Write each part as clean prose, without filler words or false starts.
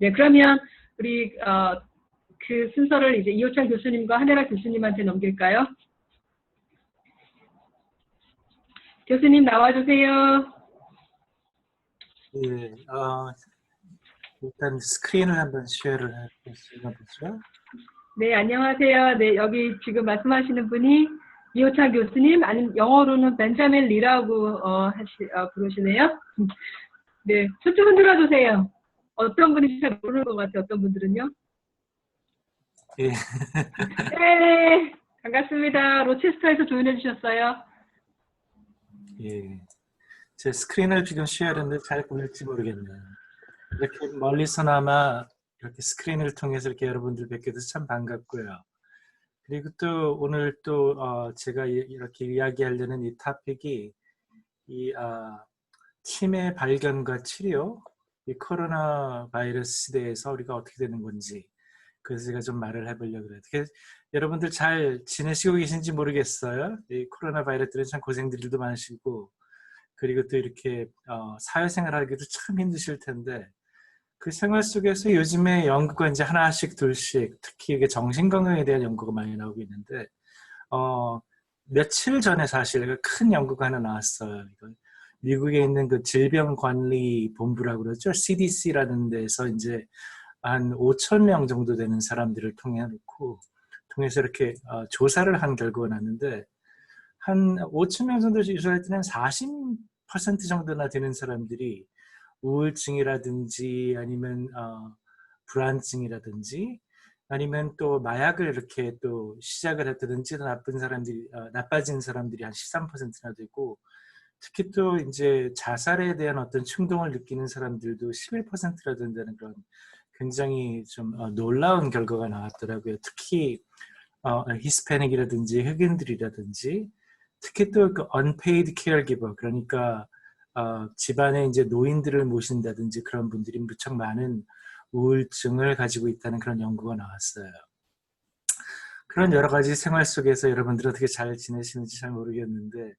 네, 그러면 우리 그 순서를 이제 이호찬 교수님과 한혜라 교수님한테 넘길까요? 교수님 나와주세요. 예, 일단 스크린을 한번 쉐어를 해볼 수가 보죠. 네, 안녕하세요. 네, 여기 지금 말씀하시는 분이 이호찬 교수님, 아니면 영어로는 벤자민 리라고 부르시네요. 네, 손 좀 흔들어주세요. 어떤 분이 잘 모르는 것 같아요. 어떤 분들은요? 예. 네, 반갑습니다. 로체스터에서 조인해 주셨어요. 예. 제 스크린을 지금 쉐어했는데 잘 보일지 모르겠네요. 이렇게 멀리서나마 이렇게 스크린을 통해서 이렇게 여러분들 뵙게 돼서 참 반갑고요. 그리고 또 오늘 또 제가 이렇게 이야기하려는 이 토픽이 이 치매 발견과 치료, 이 코로나 바이러스 시대에서 우리가 어떻게 되는 건지, 그래서 제가 좀 말을 해보려고 그래요. 여러분들 잘 지내시고 계신지 모르겠어요. 이 코로나 바이러스 때문에 참 고생들도 많으시고, 그리고 또 이렇게 사회생활 하기도 참 힘드실 텐데, 그 생활 속에서 요즘에 연구가 이제 하나씩 둘씩, 특히 이게 정신건강에 대한 연구가 많이 나오고 있는데, 며칠 전에 사실 큰 연구가 하나 나왔어요. 이건 미국에 있는 그 질병관리본부라고 그러죠. CDC라는 데서 이제 한 5천 명 정도 되는 사람들을 통해서 이렇게 조사를 한 결과가 났는데, 한 5천 명 정도 조사할 때는 40% 정도나 되는 사람들이 우울증이라든지 아니면 불안증이라든지 아니면 또 마약을 이렇게 또 시작을 했다든지 나빠진 사람들이 한 13%나 되고, 특히 또 이제 자살에 대한 어떤 충동을 느끼는 사람들도 11%나 된다는 그런 굉장히 좀 놀라운 결과가 나왔더라고요. 특히 히스패닉이라든지 흑인들이라든지, 특히 또 그 unpaid caregiver, 그러니까 집안에 이제 노인들을 모신다든지 그런 분들이 무척 많은 우울증을 가지고 있다는 그런 연구가 나왔어요. 그런 여러 가지 생활 속에서 여러분들 어떻게 잘 지내시는지 잘 모르겠는데,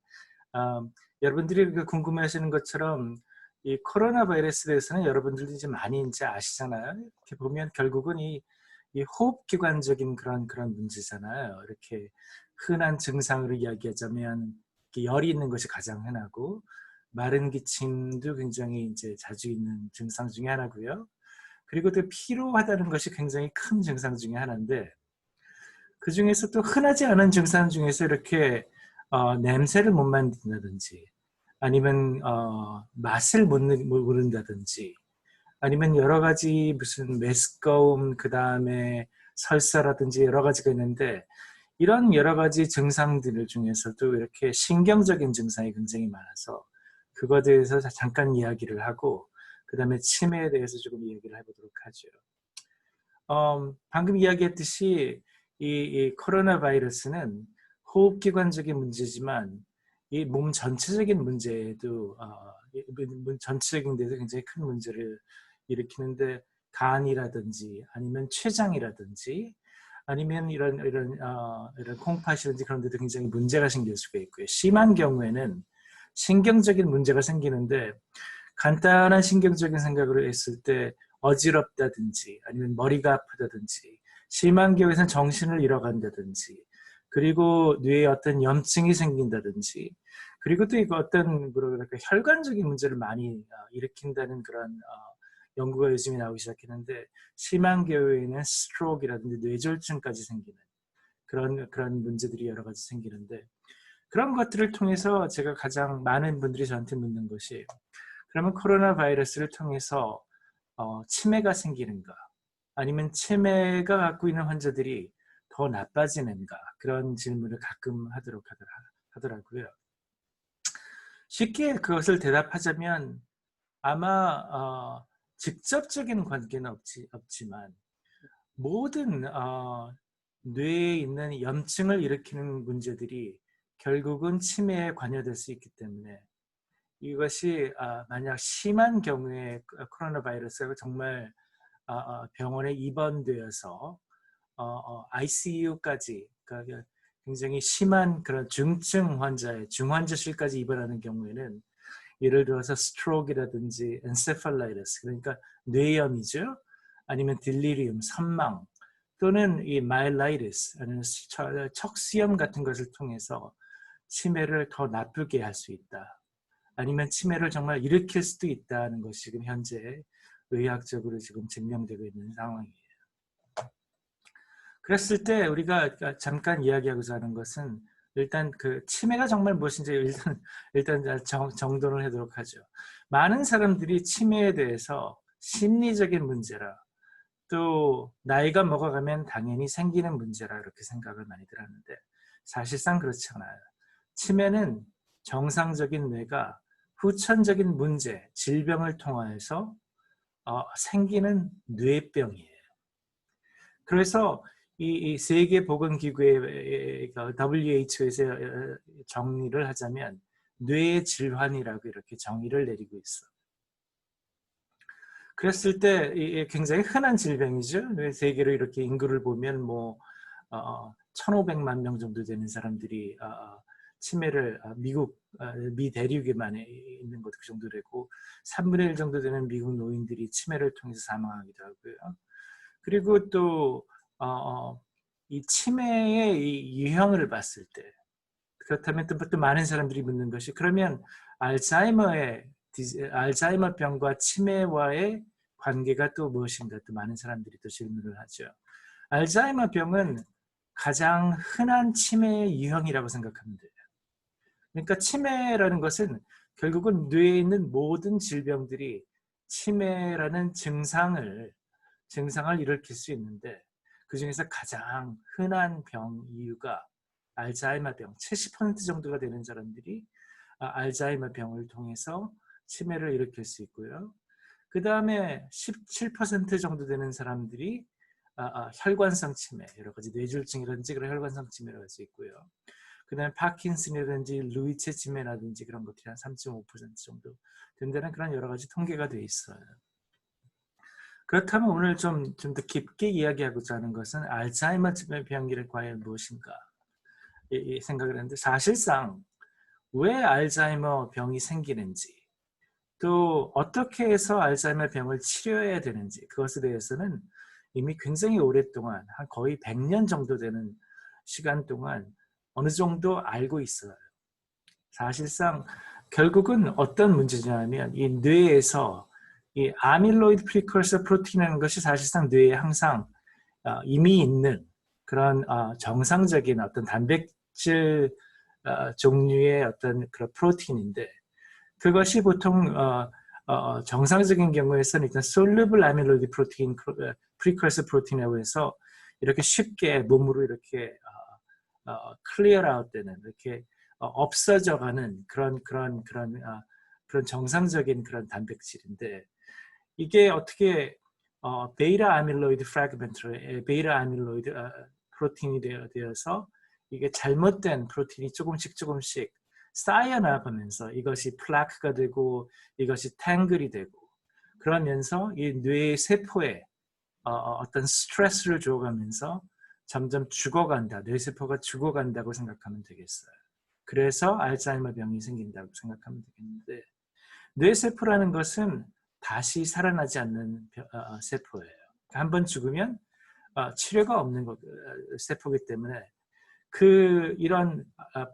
여러분들이 궁금해하시는 것처럼 이 코로나 바이러스에 대해서는 여러분들도 이제 많이 이제 아시잖아요. 이렇게 보면 결국은 이 호흡기관적인 그런 문제잖아요. 이렇게 흔한 증상으로 이야기하자면 열이 있는 것이 가장 흔하고, 마른 기침도 굉장히 이제 자주 있는 증상 중에 하나고요. 그리고 또 피로하다는 것이 굉장히 큰 증상 중에 하나인데, 그 중에서 또 흔하지 않은 증상 중에서 이렇게 냄새를 못 맡는다든지, 아니면 맛을 모른다든지, 아니면 여러 가지 무슨 메스꺼움, 그 다음에 설사라든지 여러 가지가 있는데, 이런 여러 가지 증상들 중에서도 이렇게 신경적인 증상이 굉장히 많아서 그거에 대해서 잠깐 이야기를 하고, 그 다음에 치매에 대해서 조금 이야기를 해보도록 하죠. 방금 이야기했듯이 이 코로나 바이러스는 호흡기관적인 문제지만 이 몸 전체적인 문제에도 전체적인 데서 굉장히 큰 문제를 일으키는데, 간이라든지 아니면 췌장이라든지 아니면 이런 콩팥이라든지 그런 데도 굉장히 문제가 생길 수가 있고요. 심한 경우에는 신경적인 문제가 생기는데, 간단한 신경적인 생각으로 했을 때 어지럽다든지 아니면 머리가 아프다든지, 심한 경우에는 정신을 잃어간다든지, 그리고 뇌에 어떤 염증이 생긴다든지, 그리고 또 이거 어떤 혈관적인 문제를 많이 일으킨다는 그런 연구가 요즘에 나오기 시작했는데, 심한 경우에는 스트로크라든지 뇌졸중까지 생기는 그런 문제들이 여러 가지 생기는데, 그런 것들을 통해서 제가 가장 많은 분들이 저한테 묻는 것이, 그러면 코로나 바이러스를 통해서 치매가 생기는가, 아니면 치매가 갖고 있는 환자들이 더 나빠지는가, 그런 질문을 가끔 하도록 하더라고요. 쉽게 그것을 대답하자면 아마 직접적인 관계는 없지만 모든 뇌에 있는 염증을 일으키는 문제들이 결국은 치매에 관여될 수 있기 때문에, 이것이 만약 심한 경우에 코로나 바이러스가 정말 병원에 입원되어서 ICU까지, 그러니까 굉장히 심한 그런 중환자실까지 입원하는 경우에는, 예를 들어서 스트로크라든지 엔세팔라이티스, 그러니까 뇌염이죠. 아니면 딜리리움, 선망, 또는 이 마일라이티스, 아니면 척수염 같은 것을 통해서 치매를 더 나쁘게 할 수 있다. 아니면 치매를 정말 일으킬 수도 있다는 것이 지금 현재 의학적으로 지금 증명되고 있는 상황이에요. 그랬을 때 우리가 잠깐 이야기하고자 하는 것은 일단 그 치매가 정말 무엇인지 일단 정돈을 하도록 하죠. 많은 사람들이 치매에 대해서 심리적인 문제라, 또 나이가 먹어가면 당연히 생기는 문제라 이렇게 생각을 많이들 하는데 사실상 그렇지 않아요. 치매는 정상적인 뇌가 후천적인 문제, 질병을 통해서 생기는 뇌병이에요. 그래서 이 세계보건기구의 WHO에서 정리를 하자면 뇌의 질환이라고 이렇게 정의를 내리고 있어. 그랬을 때 굉장히 흔한 질병이죠. 세계로 이렇게 인구를 보면 뭐 1,500만 명 정도 되는 사람들이 치매를 미 대륙에만 있는 것 그 정도 되고 3분의 1 정도 되는 미국 노인들이 치매를 통해서 사망하기도 하고요. 그리고 또 이 치매의 이 유형을 봤을 때 그렇다면 또 많은 사람들이 묻는 것이 그러면 알츠하이머병과 치매와의 관계가 또 무엇인가 또 많은 사람들이 또 질문을 하죠. 알츠하이머병은 가장 흔한 치매의 유형이라고 생각하면 돼요. 그러니까 치매라는 것은 결국은 뇌에 있는 모든 질병들이 치매라는 증상을 일으킬 수 있는데 그 중에서 가장 흔한 병 이유가 알츠하이머병, 70% 정도가 되는 사람들이 알츠하이머병을 통해서 치매를 일으킬 수 있고요. 그 다음에 17% 정도 되는 사람들이 혈관성 치매, 여러 가지 뇌졸중이라든지 그런 혈관성 치매를 할 수 있고요. 그 다음에 파킨슨이라든지 루이체 치매라든지 그런 것들이 한 3.5% 정도 된다는 그런 여러 가지 통계가 돼 있어요. 그렇다면 오늘 좀 더 깊게 이야기하고자 하는 것은 알츠하이머 병이 과연 무엇인가 이 생각을 했는데 사실상 왜 알츠하이머 병이 생기는지 또 어떻게 해서 알츠하이머 병을 치료해야 되는지 그것에 대해서는 이미 굉장히 오랫동안 한 거의 100년 정도 되는 시간 동안 어느 정도 알고 있어요. 사실상 결국은 어떤 문제냐면 이 뇌에서 이 아밀로이드 프리커서 프로틴이라는 것이 사실상 뇌에 항상 이미 있는 그런 정상적인 어떤 단백질 종류의 어떤 그런 프로틴인데 그것이 보통 정상적인 경우에서는 일단 솔루블 아밀로이드 프로틴, 프리커서 프로틴이라고 해서 이렇게 쉽게 몸으로 이렇게 클리어 아웃 되는 이렇게 없어져가는 그런 정상적인 그런 단백질인데 이게 어떻게 베이타 아밀로이드 프래그먼트로 베이타 아밀로이드 프로틴이 되어서 이게 잘못된 프로틴이 조금씩 쌓여나가면서 이것이 플라크가 되고 이것이 탱글이 되고 그러면서 이 뇌의 세포에 어떤 스트레스를 줘가면서 점점 죽어간다. 뇌세포가 죽어간다고 생각하면 되겠어요. 그래서 알츠하이머 병이 생긴다고 생각하면 되겠는데 뇌세포라는 것은 다시 살아나지 않는 세포예요. 한번 죽으면 치료가 없는 세포이기 때문에 이런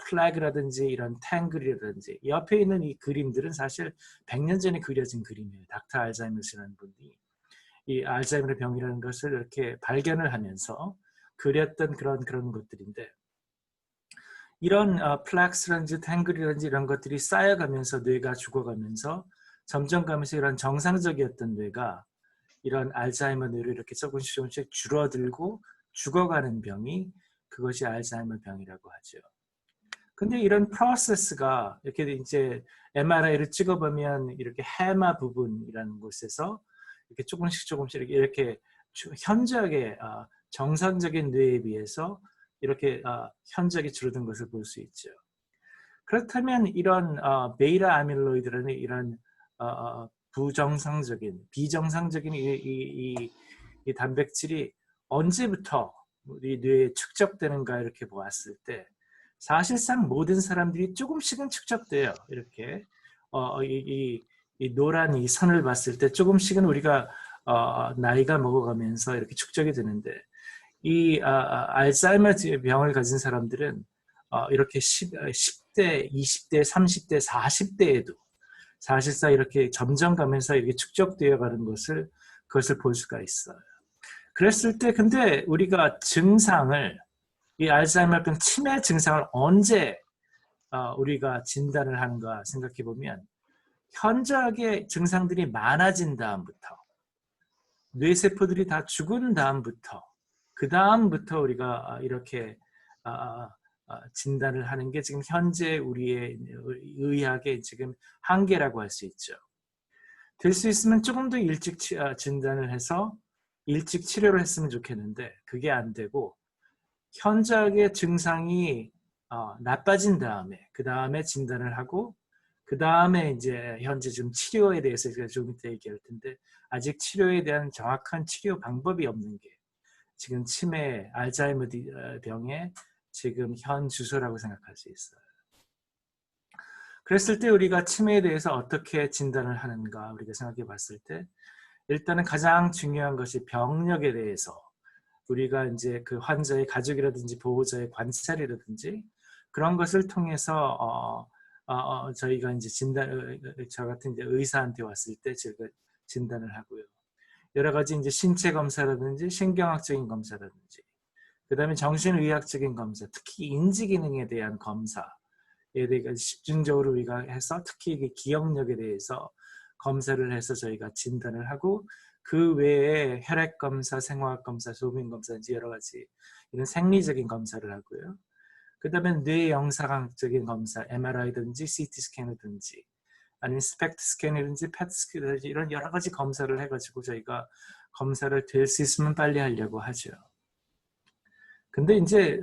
플래그라든지 이런 탱글이라든지 옆에 있는 이 그림들은 사실 100년 전에 그려진 그림이에요. 닥터 알츠하이머스라는 분이 이 알츠하이머 병이라는 것을 이렇게 발견을 하면서 그렸던 그런 것들인데 이런 플렉스라든지 탱글이라든지 이런 것들이 쌓여가면서 뇌가 죽어가면서 점점 가면서 이런 정상적이었던 뇌가 이런 알츠하이머 뇌로 이렇게 조금씩 줄어들고 죽어가는 병이 그것이 알츠하이머 병이라고 하죠. 근데 이런 프로세스가 이렇게 이제 MRI를 찍어보면 이렇게 해마 부분이라는 곳에서 이렇게 조금씩 이렇게 현저하게 정상적인 뇌에 비해서 이렇게 현저하게 줄어든 것을 볼 수 있죠. 그렇다면 이런 베이타 아밀로이드라는 이런 비정상적인 이 단백질이 언제부터 우리 뇌에 축적되는가 이렇게 보았을 때 사실상 모든 사람들이 조금씩은 축적돼요. 이렇게 이 노란 이 선을 봤을 때 조금씩은 우리가 나이가 먹어가면서 이렇게 축적이 되는데 이 알츠하이머 병을 가진 사람들은 이렇게 10대, 20대, 30대, 40대에도 사실상 이렇게 점점 가면서 이렇게 축적되어 가는 그것을 볼 수가 있어요. 그랬을 때 근데 우리가 증상을 이 알츠하이머병 치매 증상을 언제 우리가 진단을 하는가 생각해 보면 현저하게 증상들이 많아진 다음부터 뇌세포들이 다 죽은 다음부터 그 다음부터 우리가 이렇게 진단을 하는 게 지금 현재 우리의 의학의 지금 한계라고 할 수 있죠. 될 수 있으면 조금 더 일찍 진단을 해서 일찍 치료를 했으면 좋겠는데 그게 안 되고 현저하게 증상이 나빠진 다음에 그 다음에 진단을 하고 그 다음에 이제 현재 좀 치료에 대해서 제가 좀 이따 얘기할 텐데 아직 치료에 대한 정확한 치료 방법이 없는 게 지금 치매, 알츠하이머 병의 지금 현 주소라고 생각할 수 있어요. 그랬을 때 우리가 치매에 대해서 어떻게 진단을 하는가 우리가 생각해 봤을 때 일단은 가장 중요한 것이 병력에 대해서 우리가 이제 그 환자의 가족이라든지 보호자의 관찰이라든지 그런 것을 통해서 저희가 이제 저 같은 이제 의사한테 왔을 때 제가 진단을 하고요. 여러 가지 이제 신체 검사라든지 신경학적인 검사라든지 그다음에 정신의학적인 검사, 특히 인지 기능에 대한 검사에 대해 집중적으로 우리가 해서 특히 이게 기억력에 대해서 검사를 해서 저희가 진단을 하고 그 외에 혈액 검사, 생화학 검사, 소변 검사 여러 가지 이런 생리적인 검사를 하고요. 그다음에 뇌 영상학적인 검사, MRI든지 CT 스캐너든지 아니면 스펙트 스캐너든지 PET 스캐너든지 이런 여러 가지 검사를 해가지고 저희가 검사를 될 수 있으면 빨리 하려고 하죠. 근데 이제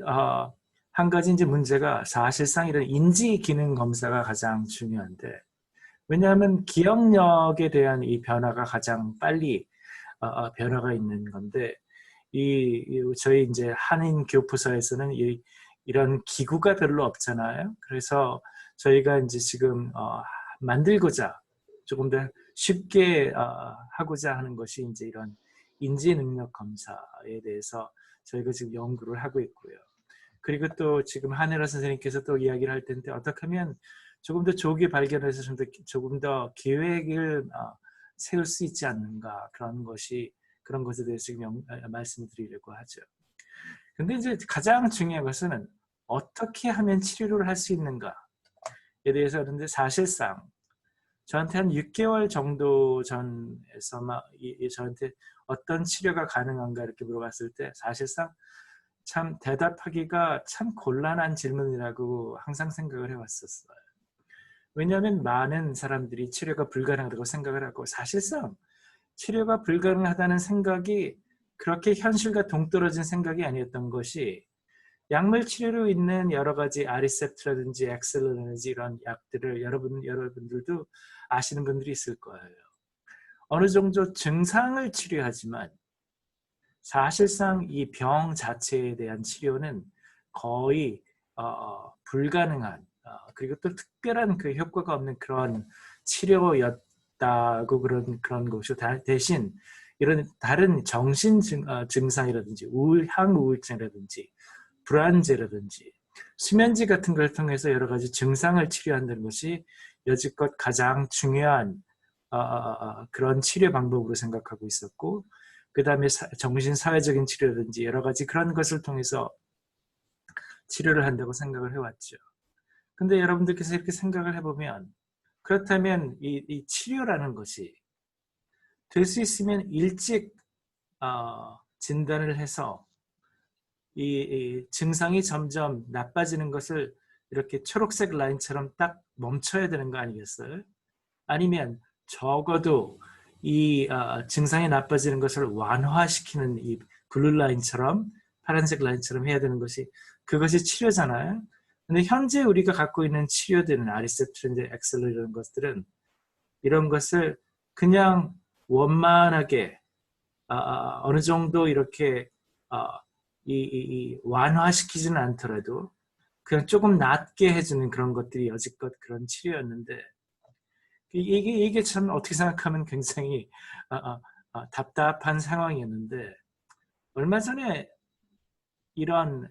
한 가지 이제 문제가 사실상 이런 인지 기능 검사가 가장 중요한데 왜냐하면 기억력에 대한 이 변화가 가장 빨리 변화가 있는 건데 저희 이제 한인 교포서에서는 이런 기구가 별로 없잖아요. 그래서 저희가 이제 지금 만들고자 조금 더 쉽게 하고자 하는 것이 이제 이런 인지 능력 검사에 대해서 저희가 지금 연구를 하고 있고요. 그리고 또 지금 한혜라 선생님께서 또 이야기를 할 텐데 어떻게 하면 조금 더 조기 발견해서 조금 더 계획을 세울 수 있지 않는가 그런 것에 대해서 지금 말씀을 드리려고 하죠. 근데 이제 가장 중요한 것은 어떻게 하면 치료를 할 수 있는가에 대해서 그런데 사실상 저한테 한 6개월 정도 전에서 저한테 어떤 치료가 가능한가 이렇게 물어봤을 때 사실상 참 대답하기가 참 곤란한 질문이라고 항상 생각을 해왔었어요. 왜냐하면 많은 사람들이 치료가 불가능하다고 생각을 하고 사실상 치료가 불가능하다는 생각이 그렇게 현실과 동떨어진 생각이 아니었던 것이 약물 치료로 있는 여러 가지 아리셉트라든지 엑셀러라든지 이런 약들을 여러분들도 아시는 분들이 있을 거예요. 어느 정도 증상을 치료하지만 사실상 이 병 자체에 대한 치료는 거의 불가능한 그리고 또 특별한 그 효과가 없는 그런 치료였다고 그런 것이 대신 이런 다른 정신 증상이라든지 항우울증이라든지 불안제라든지 수면제 같은 걸 통해서 여러 가지 증상을 치료한다는 것이 여지껏 가장 중요한 그런 치료 방법으로 생각하고 있었고 그 다음에 정신사회적인 치료라든지 여러 가지 그런 것을 통해서 치료를 한다고 생각을 해왔죠. 근데 여러분들께서 이렇게 생각을 해보면 그렇다면 이 치료라는 것이 될 수 있으면 일찍 진단을 해서 이 증상이 점점 나빠지는 것을 이렇게 초록색 라인처럼 딱 멈춰야 되는 거 아니겠어요? 아니면 적어도 이 증상이 나빠지는 것을 완화시키는 이 블루 라인처럼 파란색 라인처럼 해야 되는 것이 그것이 치료잖아요. 근데 현재 우리가 갖고 있는 치료들은 아리셉트인데 엑셀러 이런 것들은 이런 것을 그냥 원만하게 어느 정도 이렇게 완화시키지는 않더라도 그냥 조금 낫게 해주는 그런 것들이 여지껏 그런 치료였는데 이게 참 어떻게 생각하면 굉장히 답답한 상황이었는데 얼마 전에 이런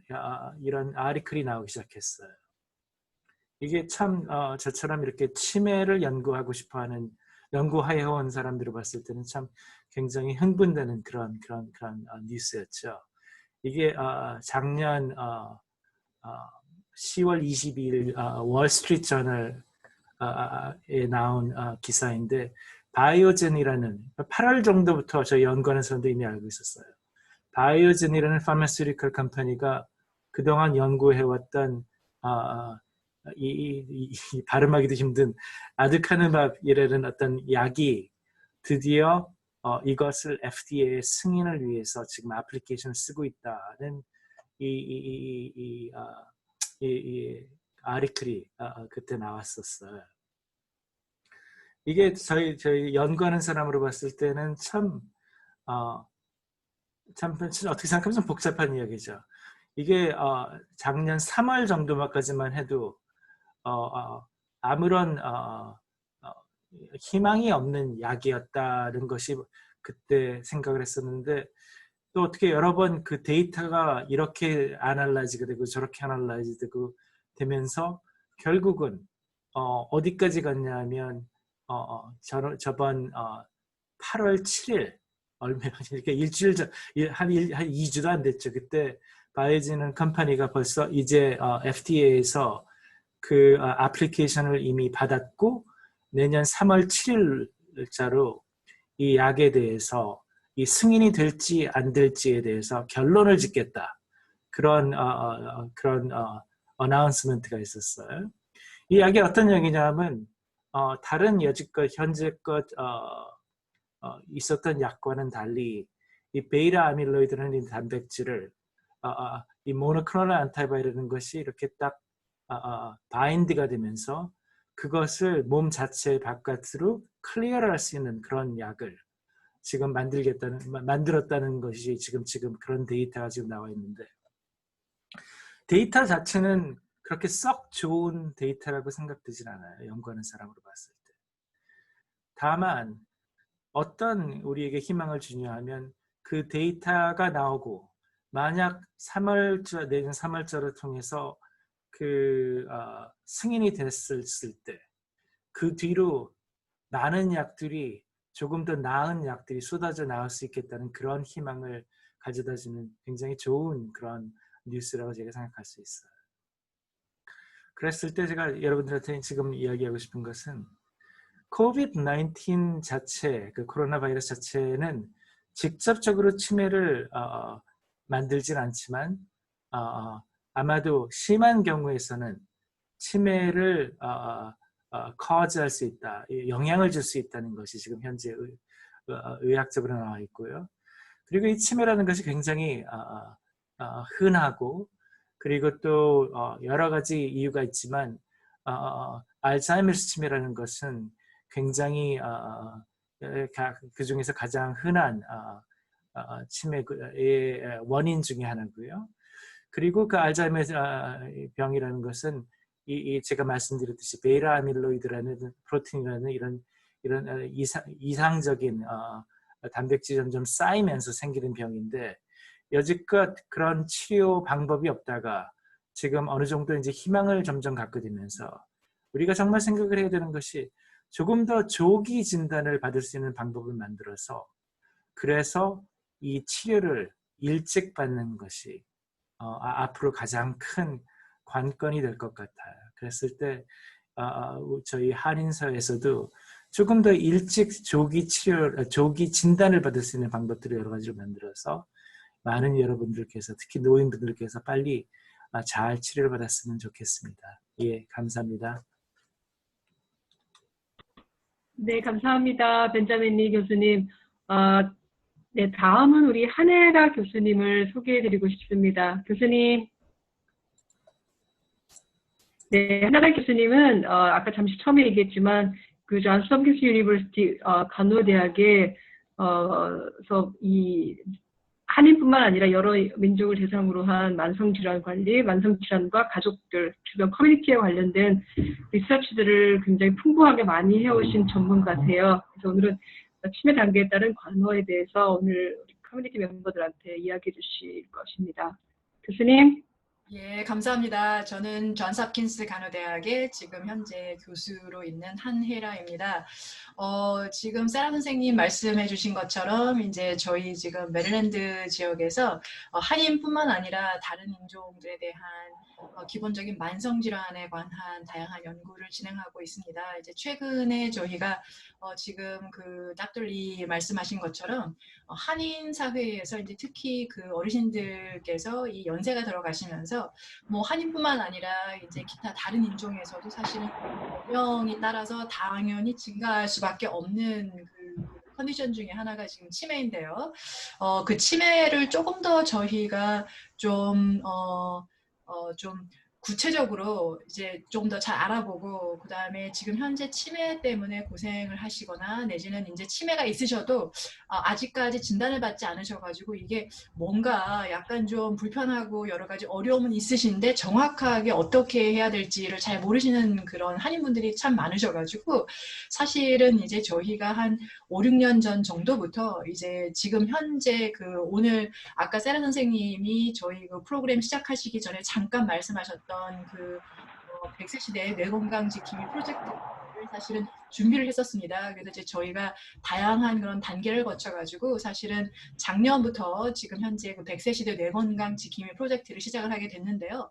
아티클이 나오기 시작했어요. 이게 참 저처럼 이렇게 치매를 연구하고 싶어하는 연구하여 온 사람들을 봤을 때는 참 굉장히 흥분되는 그런 뉴스였죠. 이게 작년 10월 22일 월스트리트 저널에 나온 기사인데 바이오젠이라는 8월 정도부터 저희 연구하는 사람도 이미 알고 있었어요. 바이오젠이라는 파마스유티컬 컴퍼니가 그동안 연구해왔던 이 발음하기도 힘든 아두카누밥이라는 어떤 약이 드디어 이것을 FDA 승인을 위해서 지금 애플리케이션을 쓰고 있다는 이 아티클이 그때 나왔었어요. 이게 저희 연구하는 사람으로 봤을 때는 참 어떻게 생각하면 좀 복잡한 이야기죠. 이게 작년 3월 정도까지만 해도 아무런 희망이 없는 약이었다는 것이 그때 생각을 했었는데 또 어떻게 여러 번 그 데이터가 이렇게 아날라이즈가 되고 저렇게 아날라이즈 되고 되면서 결국은 어디까지 갔냐면 저번 8월 7일 얼마 이렇게 일주일 전 한 2주도 안 됐죠. 그때 바이오젠 컴퍼니가 벌써 이제 FDA에서 그 애플리케이션을 이미 받았고 내년 3월 7일자로 이 약에 대해서 이 승인이 될지 안 될지에 대해서 결론을 짓겠다. 그런 어나운스먼트가 있었어요. 이 약이 어떤 약이냐면 다른 여지껏 현재껏 있었던 약과는 달리 이 베이타 아밀로이드라는 단백질을 이 모노크로널 안티바디라는 것이 이렇게 딱 바인드가 되면서 그것을 몸 자체 바깥으로 클리어할 수 있는 그런 약을 지금 만들었다는 것이 지금 그런 데이터가 지금 나와 있는데 데이터 자체는 그렇게 썩 좋은 데이터라고 생각되진 않아요. 연구하는 사람으로 봤을 때. 다만 어떤 우리에게 희망을 주냐면 그 데이터가 나오고 만약 내년 3월자를 통해서 그 승인이 됐을 때 그 뒤로 많은 약들이 조금 더 나은 약들이 쏟아져 나올 수 있겠다는 그런 희망을 가져다주는 굉장히 좋은 그런 뉴스라고 제가 생각할 수 있어요. 그랬을 때 제가 여러분들한테 지금 이야기하고 싶은 것은 COVID-19 자체, 그 코로나 바이러스 자체는 직접적으로 치매를 만들진 않지만 아마도 심한 경우에서는 치매를 커즈할 수 있다, 영향을 줄 수 있다는 것이 지금 현재 의학적으로 나와 있고요. 그리고 이 치매라는 것이 굉장히 흔하고 그리고 또 여러 가지 이유가 있지만 알츠하이머스 치매라는 것은 굉장히 그 중에서 가장 흔한 치매의 원인 중에 하나고요. 그리고 그 알츠하이머스 병이라는 것은 제가 말씀드렸듯이 베이타 아밀로이드라는 프로틴이라는 이런 이상적인 단백질이 점점 쌓이면서 생기는 병인데 여지껏 그런 치료 방법이 없다가 지금 어느 정도 이제 희망을 점점 갖게 되면서 우리가 정말 생각을 해야 되는 것이 조금 더 조기 진단을 받을 수 있는 방법을 만들어서 그래서 이 치료를 일찍 받는 것이 앞으로 가장 큰 관건이 될 것 같아요. 그랬을 때 저희 한인사에서도 조금 더 일찍 조기 진단을 받을 수 있는 방법들을 여러 가지로 만들어서 많은 여러분들께서 특히 노인분들께서 빨리 잘 치료를 받았으면 좋겠습니다. 예, 감사합니다. 네, 감사합니다. 벤자민 리 교수님. 네, 다음은 우리 한혜라 교수님을 소개해드리고 싶습니다. 교수님. 네, 한혜라 교수님은 아까 잠시 처음에 얘기했지만 그 존스 홉킨스 유니버시티 간호대학에서 이 한인뿐만 아니라 여러 민족을 대상으로 한 만성질환 관리, 만성질환과 가족들, 주변 커뮤니티에 관련된 리서치들을 굉장히 풍부하게 많이 해오신 전문가세요. 그래서 오늘은 치매 단계에 따른 관호에 대해서 오늘 우리 커뮤니티 멤버들한테 이야기해 주실 것입니다. 교수님. 예, 감사합니다. 저는 존스 홉킨스 간호대학의 지금 현재 교수로 있는 한혜라입니다. 지금 세라 선생님 말씀해 주신 것처럼 이제 저희 지금 메릴랜드 지역에서 한인뿐만 아니라 다른 인종들에 대한 기본적인 만성 질환에 관한 다양한 연구를 진행하고 있습니다. 이제 최근에 저희가 지금 그 닥터리 말씀하신 것처럼 한인 사회에서 이제 특히 그 어르신들께서 이 연세가 들어가시면서 뭐 한인뿐만 아니라 이제 기타 다른 인종에서도 사실은 연령이 따라서 당연히 증가할 수밖에 없는 그 컨디션 중에 하나가 지금 치매인데요. 그 치매를 조금 더 저희가 좀 구체적으로 이제 좀 더 잘 알아보고 그 다음에 지금 현재 치매 때문에 고생을 하시거나 내지는 이제 치매가 있으셔도 아직까지 진단을 받지 않으셔가지고 이게 뭔가 약간 좀 불편하고 여러 가지 어려움은 있으신데 정확하게 어떻게 해야 될지를 잘 모르시는 그런 한인분들이 참 많으셔가지고 사실은 이제 저희가 한 5, 6년 전 정도부터 이제 지금 현재 그 오늘 아까 세라 선생님이 저희 그 프로그램 시작하시기 전에 잠깐 말씀하셨던 그 100세 시대 뇌건강 지킴이 프로젝트를 사실은 준비를 했었습니다. 그래서 이제 저희가 다양한 그런 단계를 거쳐가지고 사실은 작년부터 지금 현재 그 100세 시대 뇌건강 지킴이 프로젝트를 시작을 하게 됐는데요.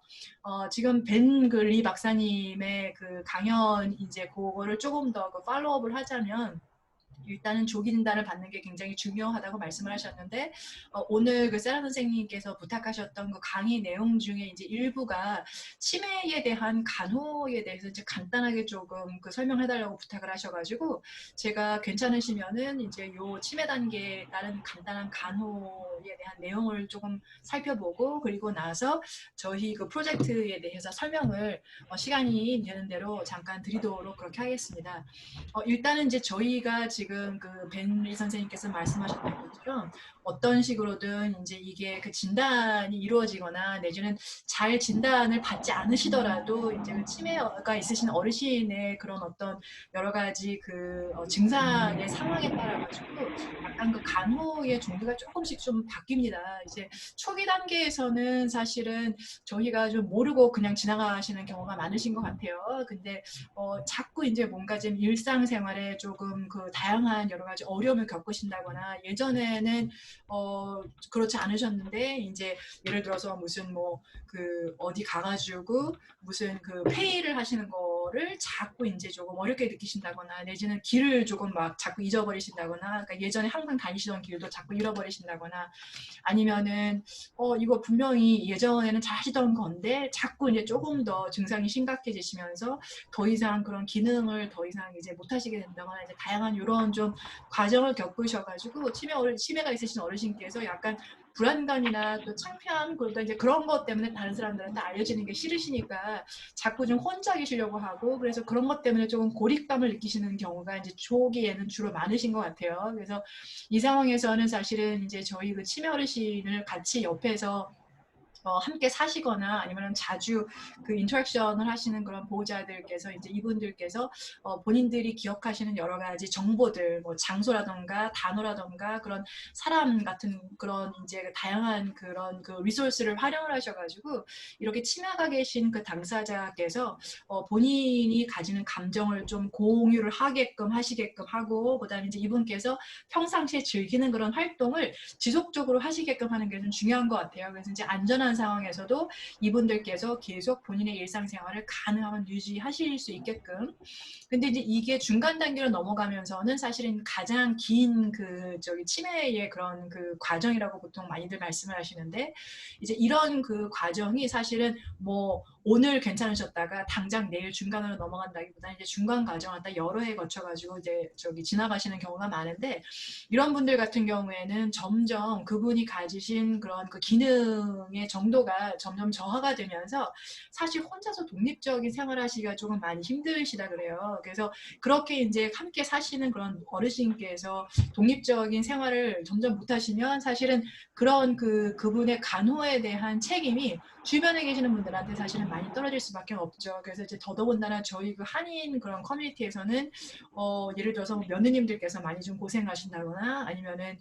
지금 벤 글리 박사님의 그 강연 이제 그거를 조금 더 그 팔로우업을 하자면 일단은 조기 진단을 받는 게 굉장히 중요하다고 말씀을 하셨는데 오늘 그 세라 선생님께서 부탁하셨던 그 강의 내용 중에 이제 일부가 치매에 대한 간호에 대해서 이제 간단하게 조금 그 설명해달라고 부탁을 하셔가지고 제가 괜찮으시면은 이제 요 치매 단계에 따른 간단한 간호에 대한 내용을 조금 살펴보고 그리고 나서 저희 그 프로젝트에 대해서 설명을 시간이 되는 대로 잠깐 드리도록 그렇게 하겠습니다. 일단은 이제 저희가 지금 그 벤리 선생님께서 말씀하셨던 것처럼 어떤 식으로든 이제 이게 그 진단이 이루어지거나 내지는 잘 진단을 받지 않으시더라도 이제 그 치매가 있으신 어르신의 그런 어떤 여러 가지 그 증상의 상황에 따라 가지고 약간 그 간호의 종류가 조금씩 좀 바뀝니다. 이제 초기 단계에서는 사실은 저희가 좀 모르고 그냥 지나가시는 경우가 많으신 것 같아요. 근데 자꾸 이제 뭔가 좀 일상생활에 조금 그 다양한 여러 가지 어려움을 겪으신다거나 예전에는 그렇지 않으셨는데 이제 예를 들어서 무슨 뭐 그 어디 가가지고 무슨 그 페이를 하시는 거를 자꾸 이제 조금 어렵게 느끼신다거나 내지는 길을 조금 막 자꾸 잊어버리신다거나 그러니까 예전에 항상 다니시던 길도 자꾸 잃어버리신다거나 아니면은 이거 분명히 예전에는 잘 하시던 건데 자꾸 이제 조금 더 증상이 심각해지시면서 더 이상 그런 기능을 더 이상 이제 못 하시게 된다거나 이제 다양한 이런 좀 과정을 겪으셔가지고 치매가 있으신 어르신께서 약간 불안감이나 또 창피함 그러다 이제 그런 것 때문에 다른 사람들한테 알려지는 게 싫으시니까 자꾸 좀 혼자 계시려고 하고 그래서 그런 것 때문에 조금 고립감을 느끼시는 경우가 이제 초기에는 주로 많으신 것 같아요. 그래서 이 상황에서는 사실은 이제 저희 그 치매 어르신을 같이 옆에서 함께 사시거나 아니면 자주 그 인터랙션을 하시는 그런 보호자들께서 이제 이분들께서 본인들이 기억하시는 여러 가지 정보들 뭐 장소라던가 단어라던가 그런 사람 같은 그런 이제 다양한 그런 그 리소스를 활용을 하셔가지고 이렇게 치매가 계신 그 당사자께서 본인이 가지는 감정을 좀 공유를 하시게끔 하고 그다음에 이제 이분께서 평상시에 즐기는 그런 활동을 지속적으로 하시게끔 하는 게 좀 중요한 것 같아요. 그래서 이제 안전한 상황에서도 이분들께서 계속 본인의 일상생활을 가능하면 유지하실 수 있게끔. 근데 이제 이게 중간 단계로 넘어가면서는 사실은 가장 긴 그 치매의 그런 그 과정이라고 보통 많이들 말씀을 하시는데 이제 이런 그 과정이 사실은 뭐 오늘 괜찮으셨다가 당장 내일 중간으로 넘어간다기보다는 이제 중간 과정을 다 여러 해 거쳐가지고 이제 지나가시는 경우가 많은데 이런 분들 같은 경우에는 점점 그분이 가지신 그런 그 기능의 정도가 점점 저하가 되면서 사실 혼자서 독립적인 생활하시기가 조금 많이 힘드시다 그래요. 그래서 그렇게 이제 함께 사시는 그런 어르신께서 독립적인 생활을 점점 못하시면 사실은 그런 그분의 간호에 대한 책임이 주변에 계시는 분들한테 사실은 많이 떨어질 수밖에 없죠. 그래서 이제 더더군다나 저희 그 한인 그런 커뮤니티에서는 예를 들어서 뭐 며느님들께서 많이 좀 고생하신다거나 아니면은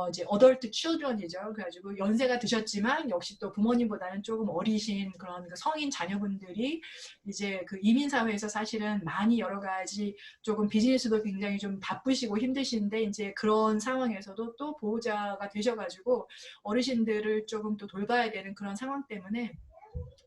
이제 어덜트 children이죠. 그래가지고 연세가 드셨지만 역시 또 부모님보다는 조금 어리신 그런 그 성인 자녀분들이 이제 그 이민 사회에서 사실은 많이 여러 가지 조금 비즈니스도 굉장히 좀 바쁘시고 힘드신데 이제 그런 상황에서도 또 보호자가 되셔가지고 어르신들을 조금 또 돌봐야 되는 그런 상황 때문에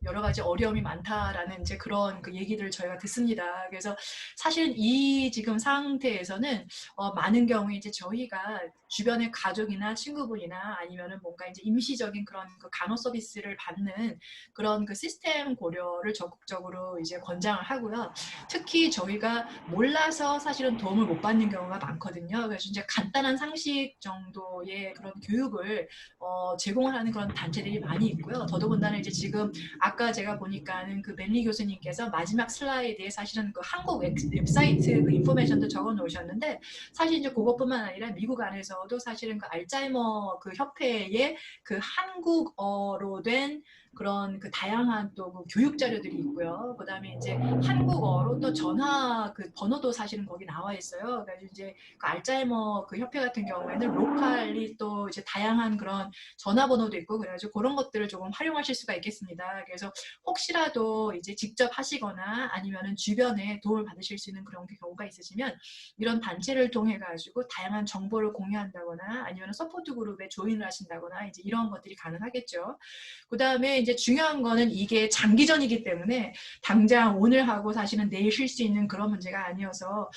여러 가지 어려움이 많다라는 이제 그런 그 얘기들을 저희가 듣습니다. 그래서 사실 이 지금 상태에서는 많은 경우에 이제 저희가 주변의 가족이나 친구분이나 아니면은 뭔가 이제 임시적인 그런 그 간호 서비스를 받는 그런 그 시스템 고려를 적극적으로 이제 권장을 하고요. 특히 저희가 몰라서 사실은 도움을 못 받는 경우가 많거든요. 그래서 이제 간단한 상식 정도의 그런 교육을 제공을 하는 그런 단체들이 많이 있고요. 더더군다나 이제 지금 아까 제가 보니까는 그 멜리 교수님께서 마지막 슬라이드에 사실은 그 한국 웹사이트 그 인포메이션도 적어 놓으셨는데 사실 이제 그것뿐만 아니라 미국 안에서도 사실은 그 알츠하이머 그 협회의 그 한국어로 된 그런 그 다양한 또 그 교육 자료들이 있고요. 그다음에 이제 한국어로 또 전화 그 번호도 사실은 거기 나와 있어요. 그래서 이제 그 알츠하이머 그 협회 같은 경우에는 로컬리 또 이제 다양한 그런 전화번호도 있고 그래가지고 그런 것들을 조금 활용하실 수가 있겠습니다. 그래서 혹시라도 이제 직접 하시거나 아니면은 주변에 도움을 받으실 수 있는 그런 경우가 있으시면 이런 단체를 통해 가지고 다양한 정보를 공유한다거나 아니면 서포트 그룹에 조인을 하신다거나 이제 이런 것들이 가능하겠죠. 그 다음에 이제 중요한 거는 이게 장기전이기 때문에 당장 오늘 하고 사실은 내일 쉴 수 있는 그런 문제가 아니어서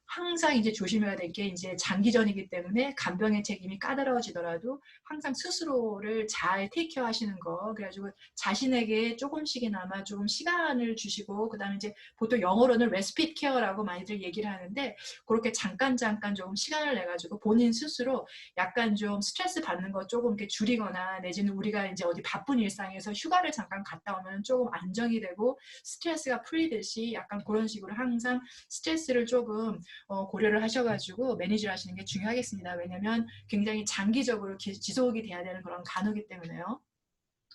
항상 이제 조심해야 될 게 이제 장기전이기 때문에 간병의 책임이 까다로워지더라도 항상 스스로를 잘 테이크케어 하시는 거 그래가지고 자신에게 조금씩이나마 조금 시간을 주시고 그 다음에 이제 보통 영어로는 레스피트 케어라고 많이들 얘기를 하는데 그렇게 잠깐 조금 시간을 내가지고 본인 스스로 약간 좀 스트레스 받는 거 조금 이렇게 줄이거나 내지는 우리가 이제 어디 바쁜 일상에서 휴가를 잠깐 갔다 오면 조금 안정이 되고 스트레스가 풀리듯이 약간 그런 식으로 항상 스트레스를 조금 고려를 하셔가지고 매니지를 하시는 게 중요하겠습니다. 왜냐하면 굉장히 장기적으로 지속이 돼야 되는 그런 간호기 때문에요.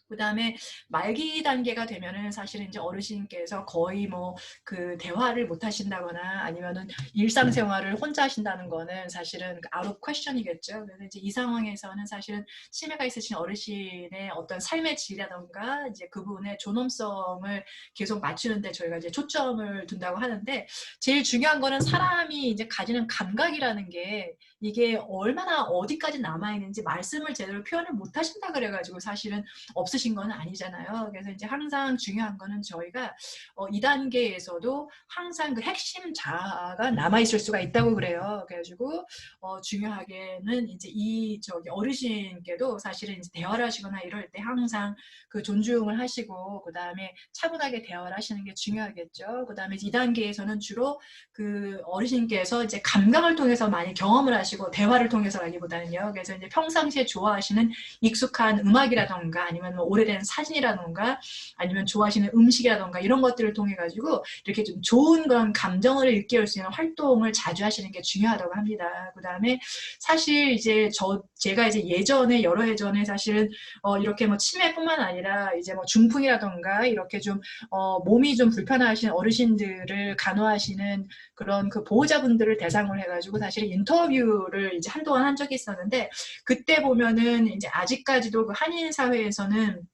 그 다음에 말기 단계가 되면은 사실은 이제 어르신께서 거의 뭐 그 대화를 못 하신다거나 아니면은 일상생활을 혼자 하신다는 거는 사실은 out of question이겠죠. 그래서 이제 이 상황에서는 사실은 치매가 있으신 어르신의 어떤 삶의 질이라던가 이제 그분의 존엄성을 계속 맞추는데 저희가 이제 초점을 둔다고 하는데 제일 중요한 거는 사람이 이제 가지는 감각이라는 게 이게 얼마나 어디까지 남아있는지 말씀을 제대로 표현을 못 하신다 그래가지고 사실은 없으신 건 아니잖아요. 그래서 이제 항상 중요한 거는 저희가 2단계에서도 항상 그 핵심 자아가 남아있을 수가 있다고 그래요. 그래가지고 중요하게는 이제 이 저기 어르신께도 사실은 이제 대화를 하시거나 이럴 때 항상 그 존중을 하시고 그 다음에 차분하게 대화를 하시는 게 중요하겠죠. 그 다음에 2단계에서는 주로 그 어르신께서 이제 감각을 통해서 많이 경험을 하시고 대화를 통해서라기보다는요. 그래서 이제 평상시에 좋아하시는 익숙한 음악이라던가 아니면 뭐 오래된 사진이라던가 아니면 좋아하시는 음식이라던가 이런 것들을 통해 가지고 이렇게 좀 좋은 그런 감정을 일깨울 수 있는 활동을 자주 하시는 게 중요하다고 합니다. 그 다음에 사실 이제 제가 이제 예전에 여러 해 전에 사실은 이렇게 뭐 치매뿐만 아니라 이제 뭐 중풍이라던가 이렇게 좀 몸이 좀 불편하신 어르신들을 간호하시는 그런 그 보호자분들을 대상으로 해가지고 사실 인터뷰를 이제 한동안 한 적이 있었는데 그때 보면은 이제 아직까지도 그 한인 사회에서는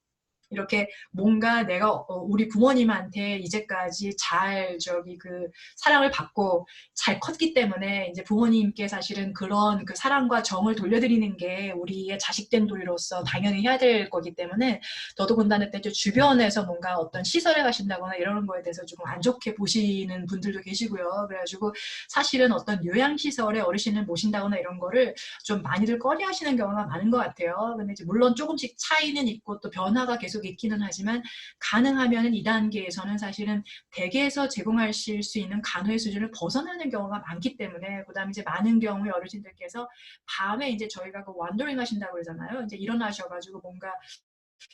이렇게 뭔가 내가 우리 부모님한테 이제까지 잘 저기 그 사랑을 받고 잘 컸기 때문에 이제 부모님께 사실은 그런 그 사랑과 정을 돌려드리는 게 우리의 자식된 도리로서 당연히 해야 될 거기 때문에 더더군다나 때 주변에서 뭔가 어떤 시설에 가신다거나 이러는 거에 대해서 조금 안 좋게 보시는 분들도 계시고요. 그래가지고 사실은 어떤 요양시설에 어르신을 모신다거나 이런 거를 좀 많이들 꺼려하시는 경우가 많은 것 같아요. 근데 이제 물론 조금씩 차이는 있고 또 변화가 계속 있기는 하지만 가능하면 2단계에서는 사실은 댁에서 제공하실 수 있는 간호의 수준을 벗어나는 경우가 많기 때문에 그다음에 이제 많은 경우에 어르신들께서 밤에 이제 저희가 그 원더링 하신다고 그러잖아요. 이제 일어나셔가지고 뭔가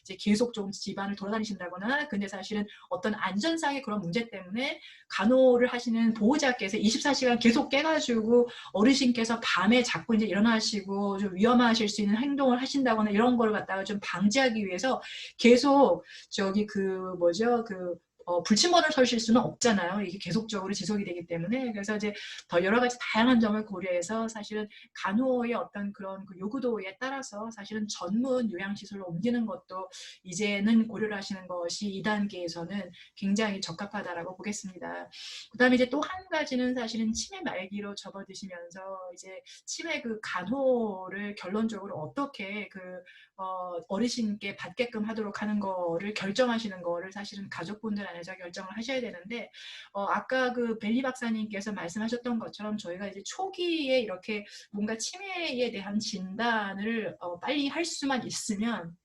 이제 계속 좀 집안을 돌아다니신다거나, 근데 사실은 어떤 안전상의 그런 문제 때문에 간호를 하시는 보호자께서 24시간 계속 깨가지고 어르신께서 밤에 자꾸 이제 일어나시고 좀 위험하실 수 있는 행동을 하신다거나 이런 걸 갖다가 좀 방지하기 위해서 계속 저기 그 뭐죠, 불침번호를 서실 수는 없잖아요. 이게 계속적으로 지속이 되기 때문에. 그래서 이제 더 여러 가지 다양한 점을 고려해서 사실은 간호의 어떤 그런 그 요구도에 따라서 사실은 전문 요양시설로 옮기는 것도 이제는 고려를 하시는 것이 2단계에서는 굉장히 적합하다라고 보겠습니다. 그 다음에 이제 또 한 가지는 사실은 치매 말기로 접어드시면서 이제 치매 그 간호를 결론적으로 어떻게 어르신께 받게끔 하도록 하는 거를 결정하시는 거를 사실은 가족분들 안에서 결정을 하셔야 되는데, 아까 그 벨리 박사님께서 말씀하셨던 것처럼 저희가 이제 초기에 이렇게 뭔가 치매에 대한 진단을 빨리 할 수만 있으면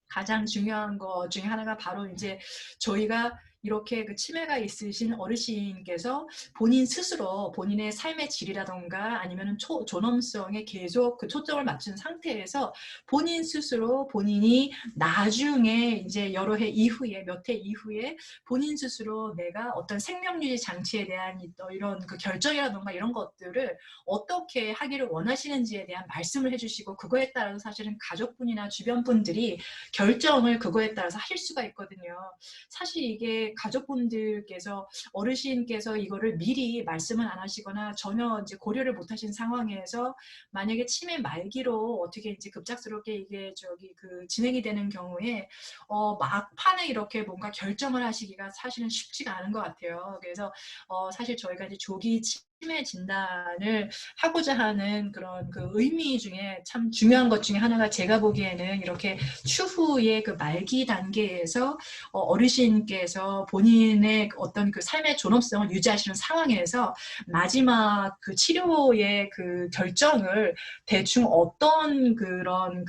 가장 중요한 것 중에 하나가 바로 이제 저희가 이렇게 그 치매가 있으신 어르신께서 본인 스스로 본인의 삶의 질이라던가 아니면 존엄성에 계속 그 초점을 맞춘 상태에서 본인 스스로 본인이 나중에 이제 여러 해 이후에 몇 해 이후에 본인 스스로 내가 어떤 생명유지 장치에 대한 이런 그 결정이라던가 이런 것들을 어떻게 하기를 원하시는지에 대한 말씀을 해주시고, 그거에 따라서 사실은 가족분이나 주변 분들이 결정을 그거에 따라서 하실 수가 있거든요. 사실 이게 가족분들께서 어르신께서 이거를 미리 말씀을 안 하시거나 전혀 이제 고려를 못 하신 상황에서 만약에 치매 말기로 어떻게 이제 급작스럽게 이게 진행이 되는 경우에 막판에 이렇게 뭔가 결정을 하시기가 사실은 쉽지가 않은 것 같아요. 그래서 사실 저희가 이제 조기 치매 진단을 하고자 하는 그런 그 의미 중에 참 중요한 것 중에 하나가 제가 보기에는 이렇게 추후의 그 말기 단계에서 어르신께서 본인의 어떤 그 삶의 존엄성을 유지하시는 상황에서 마지막 그 치료의 그 결정을 대충 어떤 그런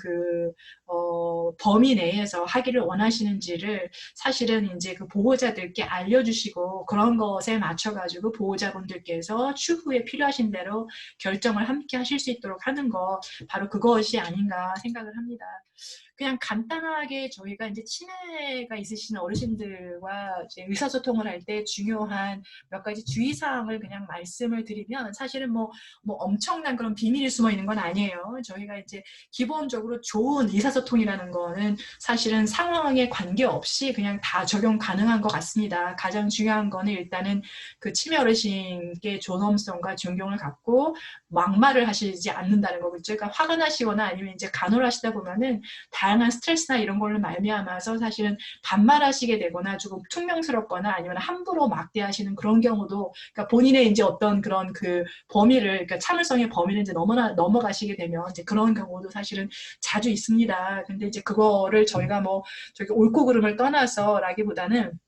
범위 내에서 하기를 원하시는지를 사실은 이제 그 보호자들께 알려주시고, 그런 것에 맞춰가지고 보호자분들께서 추후에 필요하신 대로 결정을 함께 하실 수 있도록 하는 거, 바로 그것이 아닌가 생각을 합니다. 그냥 간단하게 저희가 이제 치매가 있으신 어르신들과 이제 의사소통을 할 때 중요한 몇 가지 주의사항을 그냥 말씀을 드리면, 사실은 뭐 엄청난 그런 비밀이 숨어 있는 건 아니에요. 저희가 이제 기본적으로 좋은 의사소통이라는 거는 사실은 상황에 관계없이 그냥 다 적용 가능한 것 같습니다. 가장 중요한 거는 일단은 그 치매 어르신께 존엄성과 존경을 갖고 막말을 하시지 않는다는 거겠죠. 그러니까 화가 나시거나 아니면 이제 간호를 하시다 보면은 다양한 스트레스나 이런 걸로 말미암아서 사실은 반말하시게 되거나 조금 퉁명스럽거나 아니면 함부로 막대하시는 그런 경우도, 그러니까 본인의 이제 어떤 그런 그 범위를, 그러니까 참을성의 범위를 이제 넘어가시게 되면 이제 그런 경우도 사실은 자주 있습니다. 근데 이제 그거를 저희가 옳고 그름을 떠나서라기보다는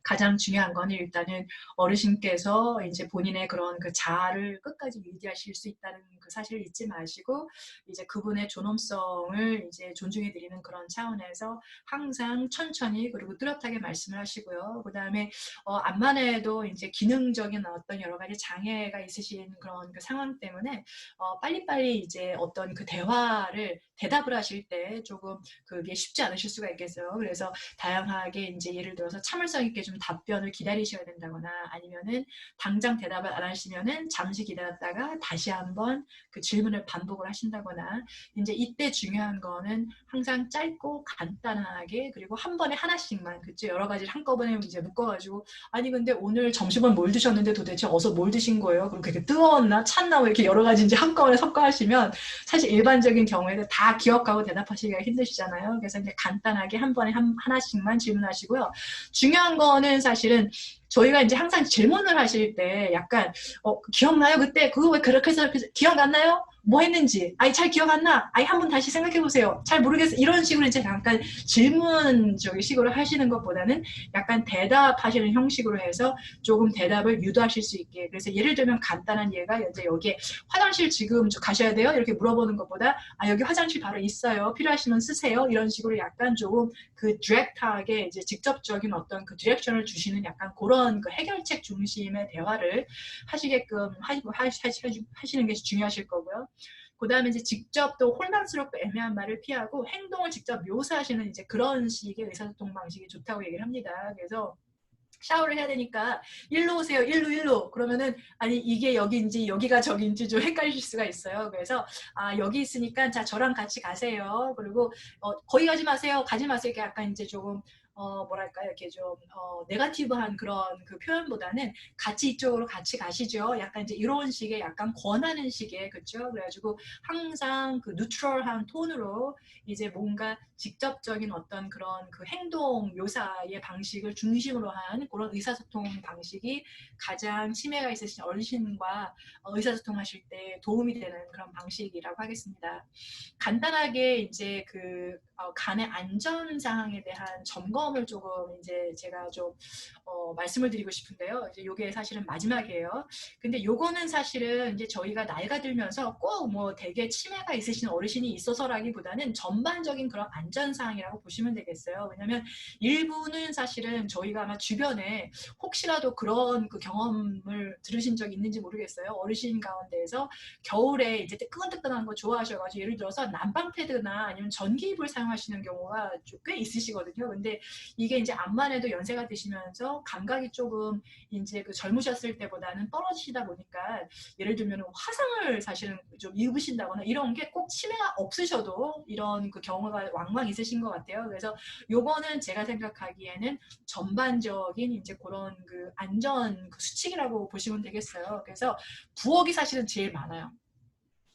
가장 중요한 건 일단은 어르신께서 이제 본인의 그런 그 자아를 끝까지 유지하실 수 있다는 그 사실을 잊지 마시고, 이제 그분의 존엄성을 이제 존중해 드리는 그런 차원에서 항상 천천히 그리고 뚜렷하게 말씀을 하시고요. 그 다음에 암만 해도 이제 기능적인 어떤 여러 가지 장애가 있으신 그런 그 상황 때문에 빨리빨리 이제 어떤 그 대답을 하실 때 조금 그게 쉽지 않으실 수가 있겠어요. 그래서 다양하게 이제 예를 들어서 참을성 있게 좀 답변을 기다리셔야 된다거나, 아니면은 당장 대답을 안 하시면은 잠시 기다렸다가 다시 한번 그 질문을 반복을 하신다거나, 이제 이때 중요한 거는 항상 짧고 간단하게, 그리고 한 번에 하나씩만, 그쵸? 여러 가지를 한꺼번에 이제 묶어가지고, 아니 근데 오늘 점심은 뭘 드셨는데 도대체 어서 뭘 드신 거예요? 그리고 그게 뜨거웠나 찼나 뭐 이렇게 여러 가지 이제 한꺼번에 섞어 하시면 사실 일반적인 경우에는 다 기억하고 대답하시기가 힘드시잖아요. 그래서 이제 간단하게 한 번에 하나씩만 질문하시고요. 중요한 거는 사실은 저희가 이제 항상 질문을 하실 때 약간 기억나요? 그때 그거 왜 그렇게 해서 기억 안 나요? 뭐 했는지, 아이 잘 기억 안 나? 아이 한번 다시 생각해 보세요. 잘 모르겠어. 이런 식으로 이제 잠깐 질문 식으로 하시는 것보다는 약간 대답하시는 형식으로 해서 조금 대답을 유도하실 수 있게. 그래서 예를 들면 간단한 예가 이제 여기에 화장실 지금 가셔야 돼요? 이렇게 물어보는 것보다 여기 화장실 바로 있어요. 필요하시면 쓰세요. 이런 식으로 약간 조금 그 디렉트하게 이제 직접적인 어떤 그 디렉션을 주시는 약간 그런 그 해결책 중심의 대화를 하시게끔 하시는 게 중요하실 거고요. 그다음에 이제 직접 또 혼란스럽고 애매한 말을 피하고 행동을 직접 묘사하시는 이제 그런 식의 의사소통 방식이 좋다고 얘기를 합니다. 그래서 샤워를 해야 되니까 일로 오세요. 일로. 그러면은 아니 이게 여기인지 여기가 저기인지 좀 헷갈리실 수가 있어요. 그래서 여기 있으니까 자 저랑 같이 가세요. 그리고 거기 가지 마세요. 가지 마세요. 이렇게 약간 이제 조금 뭐랄까요? 이렇게 좀 네거티브한 그런 그 표현보다는 같이 이쪽으로 같이 가시죠. 약간 이제 이런 식의 약간 권하는 식의 그렇죠. 그래가지고 항상 그 뉴트럴한 톤으로 이제 뭔가 직접적인 어떤 그런 그 행동 묘사의 방식을 중심으로 한 그런 의사소통 방식이 가장 치매가 있으신 어르신과 의사소통하실 때 도움이 되는 그런 방식이라고 하겠습니다. 간단하게 이제 그 간의 안전 사항에 대한 점검을 조금 이제 제가 좀 말씀을 드리고 싶은데요. 이제 요게 사실은 마지막이에요. 근데 요거는 사실은 이제 저희가 나이가 들면서 꼭 뭐 되게 치매가 있으신 어르신이 있어서라기보다는 전반적인 그런 안전 사항이라고 보시면 되겠어요. 왜냐하면 일부는 사실은 저희가 아마 주변에 혹시라도 그런 그 경험을 들으신 적 있는지 모르겠어요. 어르신 가운데에서 겨울에 이제 뜨끈뜨끈한 거 좋아하셔가지고 예를 들어서 난방 패드나 아니면 전기이불 사용하시는 경우가 꽤 있으시거든요. 근데 이게 이제 암만 해도 연세가 드시면서 감각이 조금 이제 그 젊으셨을 때보다는 떨어지시다 보니까 예를 들면 화상을 사실은 좀 입으신다거나 이런 게 꼭 치매가 없으셔도 이런 그 경우가 왕왕 있으신 것 같아요. 그래서 요거는 제가 생각하기에는 전반적인 이제 그런 그 안전 그 수칙이라고 보시면 되겠어요. 그래서 부엌이 사실은 제일 많아요.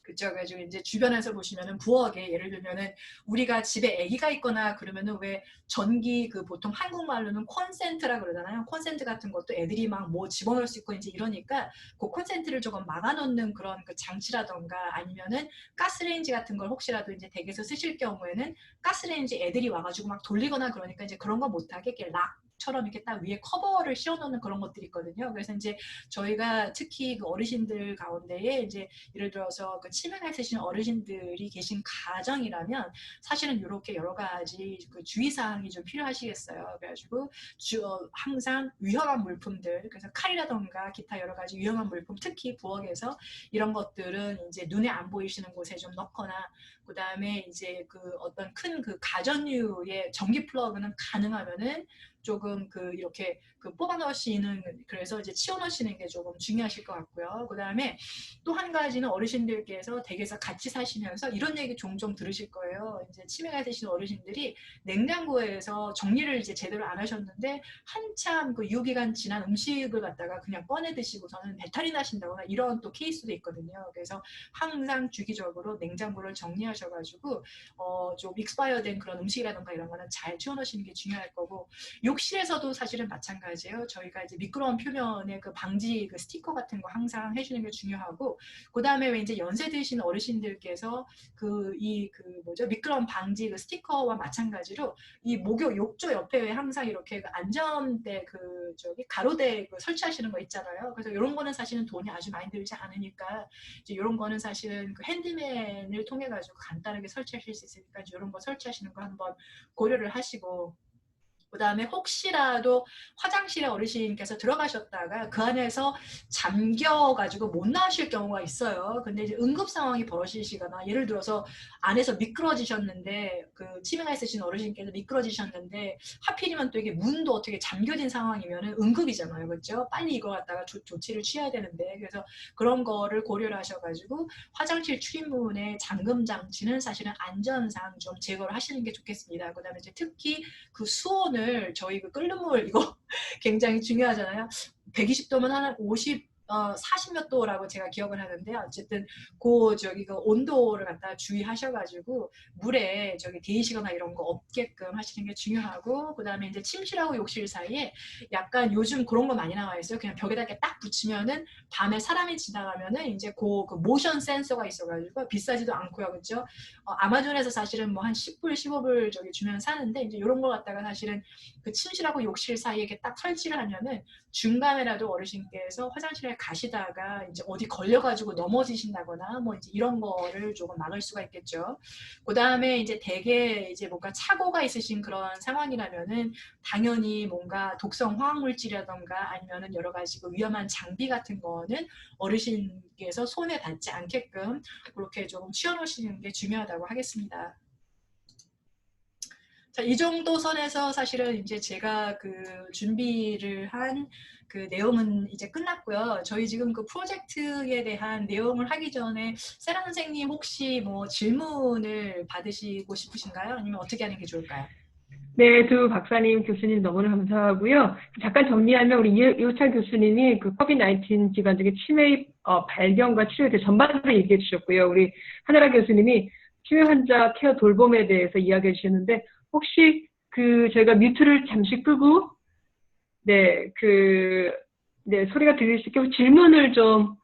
그죠? 그래가지고 이제 주변에서 보시면은 부엌에 예를 들면은 우리가 집에 아기가 있거나 그러면은 왜 전기 그 보통 한국말로는 콘센트라 그러잖아요. 콘센트 같은 것도 애들이 막 뭐 집어넣을 수 있고 이제 이러니까 그 콘센트를 조금 막아놓는 그런 그 장치라던가 아니면은 가스레인지 같은 걸 혹시라도 이제 댁에서 쓰실 경우에는 가스레인지 애들이 와가지고 막 돌리거나 그러니까 이제 그런 거 못하게 이렇게 락처럼 이렇게 딱 위에 커버를 씌워놓는 그런 것들이 있거든요. 그래서 이제 저희가 특히 그 어르신들 가운데에 이제 예를 들어서 그 치매가 있으신 어르신들이 계신 가정이라면 사실은 이렇게 여러 가지 그 주의사항이 좀 필요하시겠어요. 그래가지고 항상 위험한 물품들, 그래서 칼이라던가 기타 여러 가지 위험한 물품, 특히 부엌에서 이런 것들은 이제 눈에 안 보이시는 곳에 좀 넣거나 그 다음에 이제 그 어떤 큰 그 가전류의 전기 플러그는 가능하면은 조금 그 이렇게 그 뽑아 넣으시는 그래서 이제 치워 넣으시는 게 조금 중요하실 것 같고요. 그 다음에 또 한 가지는 어르신들께서 댁에서 같이 사시면서 이런 얘기 종종 들으실 거예요. 이제 치매가 되신 어르신들이 냉장고에서 정리를 이제 제대로 안 하셨는데 한참 그 유효기간 지난 음식을 갖다가 그냥 꺼내 드시고서는 배탈이 나신다거나 이런 또 케이스도 있거든요. 그래서 항상 주기적으로 냉장고를 정리하셔가지고 좀 익스파이어된 그런 음식이라든가 이런 거는 잘 치워놓으시는 게 중요할 거고 욕실에서도 사실은 마찬가지예요. 저희가 이제 미끄러운 표면에 그 방지 그 스티커 같은 거 항상 해주는 게 중요하고 그 다음에 왜 이제 연세 드신 어르신들께서 그 뭐죠 미끄러운 방지 그 스티커와 마찬가지로 이 목욕 욕조 옆에 항상 이렇게 그 안전대 그 가로대 그 설치하시는 거 있잖아요. 그래서 이런 거는 사실은 돈이 아주 많이 들지 않으니까 이제 이런 거는 사실은 그 핸드맨을 통해 가지고 간단하게 설치하실 수 있으니까 이런 거 설치하시는 거 한번 고려를 하시고. 그 다음에 혹시라도 화장실에 어르신께서 들어가셨다가 그 안에서 잠겨가지고 못 나오실 경우가 있어요. 근데 이제 응급 상황이 벌어지시거나 예를 들어서 안에서 미끄러지셨는데 그 치매가 있으신 어르신께서 미끄러지셨는데 하필이면 또 이게 문도 어떻게 잠겨진 상황이면은 응급이잖아요. 그렇죠? 빨리 이거 갖다가 조치를 취해야 되는데 그래서 그런 거를 고려를 하셔가지고 화장실 출입문의 잠금 장치는 사실은 안전상 좀 제거를 하시는 게 좋겠습니다. 그 다음에 이제 특히 그 수온을 저희 그 끓는 물 이거 굉장히 중요하잖아요. 120도면 한 40 몇 도라고 제가 기억을 하는데 어쨌든 그 온도를 갖다 주의하셔가지고 물에 데이시거나 이런 거 없게끔 하시는 게 중요하고 그 다음에 이제 침실하고 욕실 사이에 약간 요즘 그런 거 많이 나와 있어요. 그냥 벽에다 이렇게 딱 붙이면은 밤에 사람이 지나가면은 이제 그 모션 센서가 있어가지고 비싸지도 않고요, 그렇죠? 아마존에서 사실은 뭐 한 10불, 15불 주면 사는데 이제 이런 거 갖다가 사실은 그 침실하고 욕실 사이에 이렇게 딱 설치를 하면은 중간에라도 어르신께서 화장실에 병원에 가시다가 이제 어디 걸려가지고 넘어지신다거나 뭐 이제 이런 거를 조금 막을 수가 있겠죠. 그 다음에 이제 대개 이제 뭔가 착오가 있으신 그런 상황이라면은 당연히 뭔가 독성 화학물질이라던가 아니면은 여러 가지 그 위험한 장비 같은 거는 어르신께서 손에 닿지 않게끔 그렇게 조금 치워놓으시는 게 중요하다고 하겠습니다. 자, 이 정도 선에서 사실은 이제 제가 그 준비를 한 그 내용은 이제 끝났고요. 저희 지금 그 프로젝트에 대한 내용을 하기 전에 세라 선생님 혹시 뭐 질문을 받으시고 싶으신가요? 아니면 어떻게 하는 게 좋을까요? 네, 두 박사님, 교수님 너무나 감사하고요. 잠깐 정리하면 우리 이호찬 교수님이 그 COVID-19 기간 중에 치매 발견과 치료에 대해 전반적으로 얘기해 주셨고요. 우리 하나라 교수님이 치매 환자 케어 돌봄에 대해서 이야기해 주셨는데 혹시 그 저희가 뮤트를 잠시 끄고 네, 소리가 들릴 수 있게 질문을 좀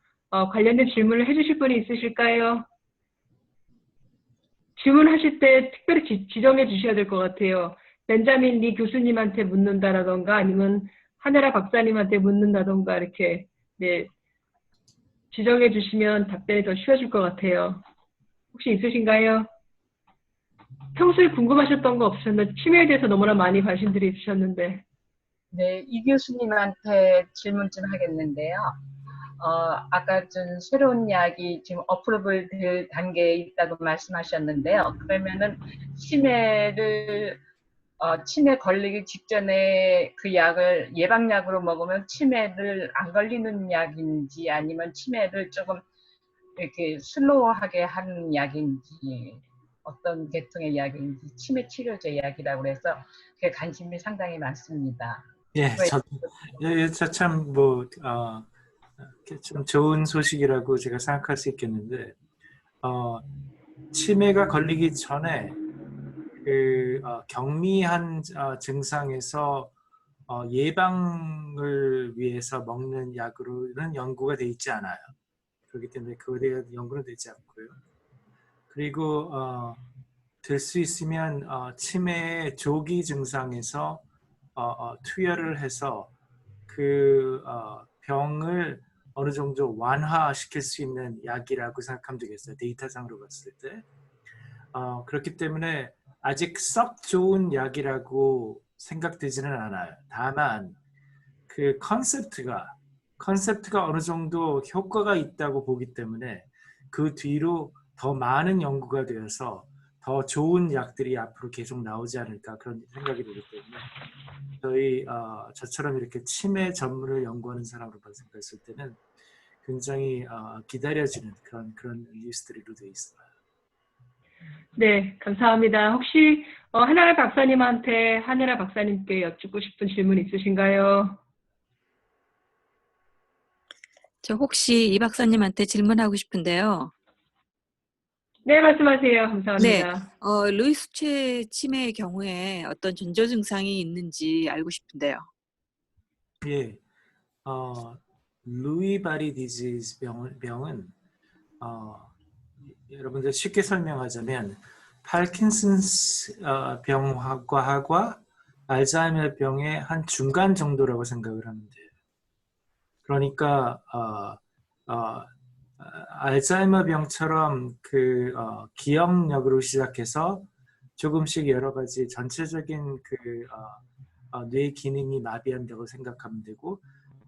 관련된 질문을 해주실 분이 있으실까요? 질문하실 때 특별히 지정해 주셔야 될 것 같아요. 벤자민 리 교수님한테 묻는다라던가 아니면 하나라 박사님한테 묻는다던가 이렇게 네, 지정해 주시면 답변이 더 쉬워질 것 같아요. 혹시 있으신가요? 평소에 궁금하셨던 거 없으셨나요? 치매에 대해서 너무나 많이 관심들이 있으셨는데. 네, 이 교수님한테 질문 좀 하겠는데요. 아까 좀 새로운 약이 지금 어프로블 될 단계에 있다고 말씀하셨는데요. 그러면은 치매 걸리기 직전에 그 약을 예방약으로 먹으면 치매를 안 걸리는 약인지 아니면 치매를 조금 이렇게 슬로우하게 하는 약인지 어떤 계통의 약인지 치매 치료제 약이라고 해서 그게 관심이 상당히 많습니다. 예, 참 뭐 좀 좋은 소식이라고 제가 생각할 수 있겠는데 치매가 걸리기 전에 그 경미한 증상에서 예방을 위해서 먹는 약으로는 연구가 돼 있지 않아요. 그렇기 때문에 그거에 대한 연구는 되지 않고요. 그리고 될 수 있으면 치매의 조기 증상에서 투여를 해서 그 병을 어느 정도 완화시킬 수 있는 약이라고 생각하면 되겠어요. 데이터상으로 봤을 때. 그렇기 때문에 아직 썩 좋은 약이라고 생각되지는 않아요. 다만 그 컨셉트가 어느 정도 효과가 있다고 보기 때문에 그 뒤로 더 많은 연구가 되어서 더 좋은 약들이 앞으로 계속 나오지 않을까 그런 생각이 들기 때문에 저처럼 이렇게 치매 전문을 연구하는 사람으로 봤을 때는 굉장히 기다려지는 그런 뉴스들로 되어 있어요. 네, 감사합니다. 혹시 하나라 박사님께 여쭙고 싶은 질문 있으신가요? 저 혹시 이 박사님한테 질문하고 싶은데요. 네, 말씀하세요. 네, 감사합니다. 루이스체 치매의 경우에 어떤 전조 증상이 있는지 알고 싶은데요. 예, 루이 바리 디지즈 병은 여러분들 쉽게 설명하자면 파킨슨스 병과 알츠하이머 병의 한 중간 정도라고 생각을 하면 돼요. 그러니까 알츠하이머 병처럼 그 기억력으로 시작해서 조금씩 여러 가지 전체적인 그 뇌 기능이 마비한다고 생각하면 되고,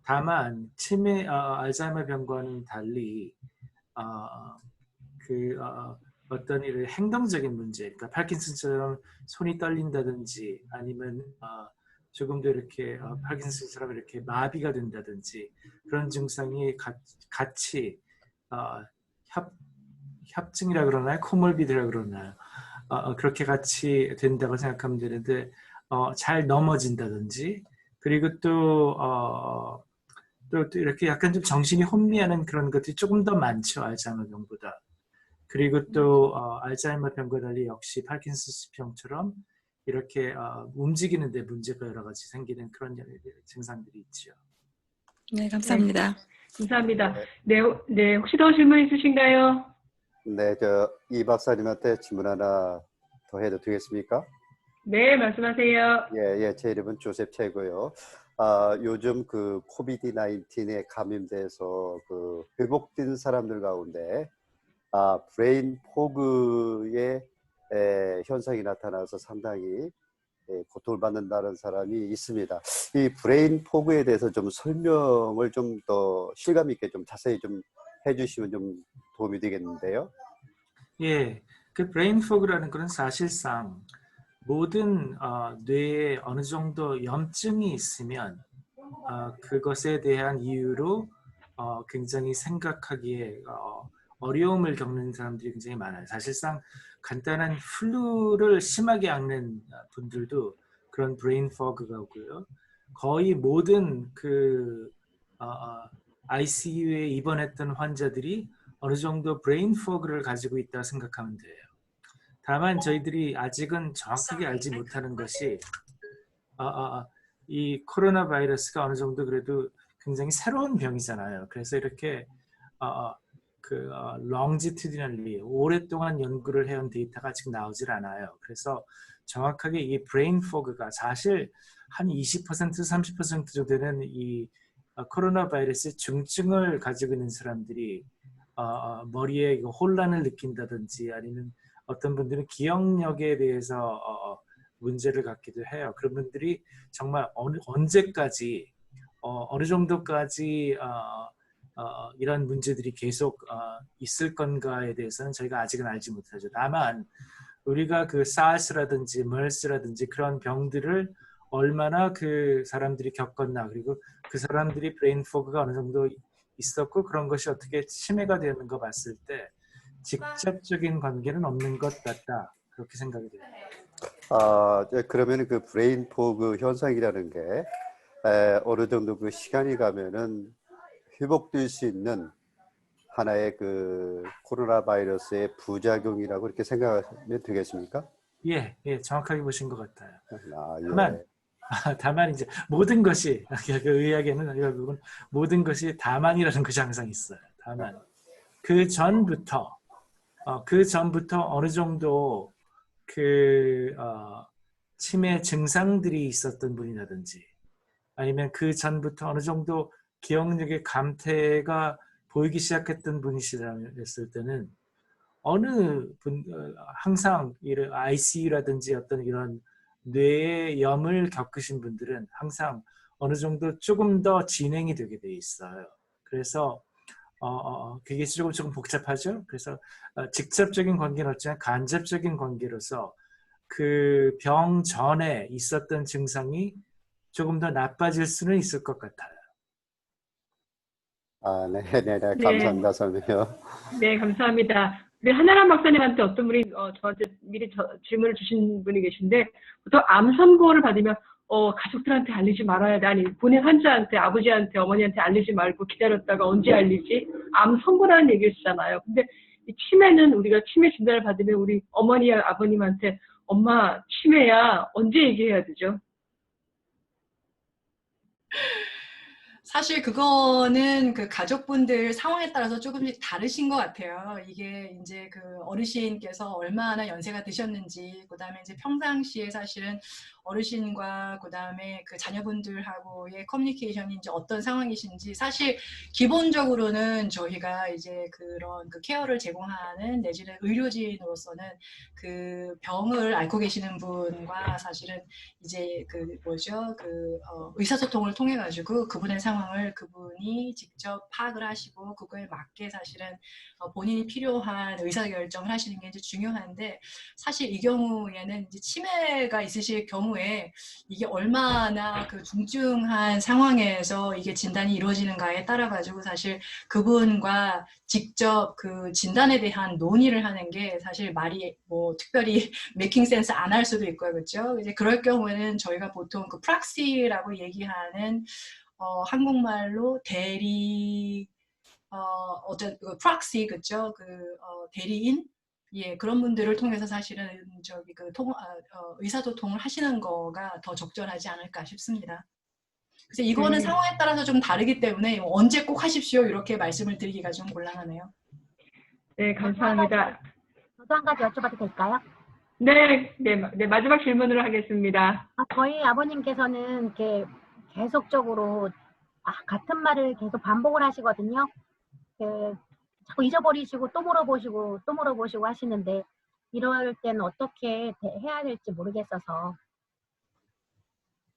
다만 알츠하이머 병과는 달리 어떤 일을 행동적인 문제, 그러니까 파킨슨처럼 손이 떨린다든지 아니면 조금 더 이렇게 파킨슨처럼 이렇게 마비가 된다든지 그런 증상이 같이 협증이라 그러나요? 코몰비드라 그러나요? 그렇게 같이 된다고 생각하면 되는데 잘 넘어진다든지 그리고 또 이렇게 약간 좀 정신이 혼미하는 그런 것들이 조금 더 많죠. 알츠하이머 병보다. 그리고 또 알츠하이머 병과 달리 역시 파킨슨스 병처럼 이렇게 움직이는 데 문제가 여러 가지 생기는 그런 증상들이 있죠. 네, 감사합니다. 감사합니다. 네, 혹시 더 질문 있으신가요? 네, 이 박사님한테 질문 하나 더 해도 되겠습니까? 네, 말씀하세요. 예, 제 이름은 조셉 최고요. 요즘 그 코비드-19에 감염돼서 그 회복된 사람들 가운데 브레인 포그의 현상이 나타나서 상당히 고통을 받는다는 사람이 있습니다. 이 브레인 포그에 대해서 좀 설명을 좀 더 실감 있게 좀 자세히 좀 해주시면 좀 도움이 되겠는데요. 예, 그 브레인 포그라는 것은 사실상 모든 뇌에 어느 정도 염증이 있으면 그것에 대한 이유로 굉장히 생각하기에 어려움을 겪는 사람들이 굉장히 많아요. 사실상 간단한 플루를 심하게 앓는 분들도 그런 브레인 포그가 오고요. 거의 모든 그 ICU에 입원했던 환자들이 어느 정도 브레인 포그를 가지고 있다고 생각하면 돼요. 다만 저희들이 아직은 정확하게 알지 못하는 것이 이 코로나 바이러스가 어느 정도 그래도 굉장히 새로운 병이잖아요. 그래서 이렇게 longitudinally 오랫동안 연구를 해온 데이터가 아직 나오질 않아요. 그래서 정확하게 이 브레인 포그가 사실 한 20% 30% 정도 되는 이 코로나 바이러스의 중증을 가지고 있는 사람들이 머리에 혼란을 느낀다든지 아니면 어떤 분들은 기억력에 대해서 문제를 갖기도 해요. 그런 분들이 정말 언제까지 어느 정도까지 이런 문제들이 계속 있을 건가에 대해서는 저희가 아직은 알지 못하죠. 다만 우리가 그 SARS라든지 MERS라든지 그런 병들을 얼마나 그 사람들이 겪었나, 그리고 그 사람들이 브레인 포그가 어느 정도 있었고 그런 것이 어떻게 치매가 되었는가 봤을 때 직접적인 관계는 없는 것 같다, 그렇게 생각이 돼요. 그러면 그 브레인 포그 현상이라는 게 어느 정도 그 시간이 가면은 회복될 수 있는 하나의 그 코로나 바이러스의 부작용이라고 이렇게 생각하면 되겠습니까? 예, 정확하게 보신 것 같아요. 예. 다만 이제 모든 것이 그 의학에는 결국은 모든 것이 다만이라는 것이 항상 있어요. 다만 그 전부터 어느 정도 그 치매 증상들이 있었던 분이라든지 아니면 그 전부터 어느 정도 기억력의 감퇴가 보이기 시작했던 분이시랬을 때는 어느 분 항상 이런 ICU라든지 어떤 이런 뇌의 염을 겪으신 분들은 항상 어느 정도 조금 더 진행이 되게 돼 있어요. 그래서 그게 조금 복잡하죠. 그래서 직접적인 관계는 없지만 간접적인 관계로서 그 병 전에 있었던 증상이 조금 더 나빠질 수는 있을 것 같아요. 네, 감사합니다, 설명요. 네, 감사합니다. 우리 한나람 박사님한테 어떤 분이 저한테 미리 질문을 주신 분이 계신데, 보통 암 선고를 받으면 가족들한테 알리지 말아야 돼. 아니, 본인 환자한테, 아버지한테, 어머니한테 알리지 말고 기다렸다가 언제 알리지? 암 선고라는 얘기를 쓰잖아요. 근데 이 치매는 우리가 치매 진단을 받으면 우리 어머니, 아버님한테 엄마 치매야 언제 얘기해야 되죠? 사실 그거는 그 가족분들 상황에 따라서 조금씩 다르신 것 같아요. 이게 이제 그 어르신께서 얼마나 연세가 드셨는지, 그 다음에 이제 평상시에 사실은 어르신과 그 다음에 그 자녀분들하고의 커뮤니케이션이 이제 어떤 상황이신지, 사실 기본적으로는 저희가 이제 그런 그 케어를 제공하는 내지는 의료진으로서는 그 병을 앓고 계시는 분과 사실은 이제 그 뭐죠, 그 의사소통을 통해 가지고 그분의 상황을 그분이 직접 파악을 하시고 그거에 맞게 사실은 본인이 필요한 의사결정을 하시는 게 이제 중요한데, 사실 이 경우에는 이제 치매가 있으실 경우에 이게 얼마나 그 중증한 상황에서 이게 진단이 이루어지는가에 따라 가지고 사실 그분과 직접 그 진단에 대한 논의를 하는 게 사실 말이 뭐 특별히 메이킹 센스 안 할 수도 있고요, 그렇죠? 이제 그럴 경우에는 저희가 보통 그 프락시라고 얘기하는 한국말로 대리 어떤 그 프락시, 그렇죠? 그 대리인, 예, 그런 분들을 통해서 사실은 저기 그 의사소통을 하시는 거가 더 적절하지 않을까 싶습니다. 그래서 이거는 상황에 따라서 좀 다르기 때문에 언제 꼭 하십시오 이렇게 말씀을 드리기가 좀 곤란하네요. 네, 감사합니다. 저도 한 가지 여쭤봐도 될까요? 네, 마지막 질문으로 하겠습니다. 저희 아버님께서는 이렇게 계속적으로 같은 말을 계속 반복을 하시거든요. 자꾸 잊어버리시고 또 물어보시고 하시는데 이럴 때는 어떻게 해야 될지 모르겠어서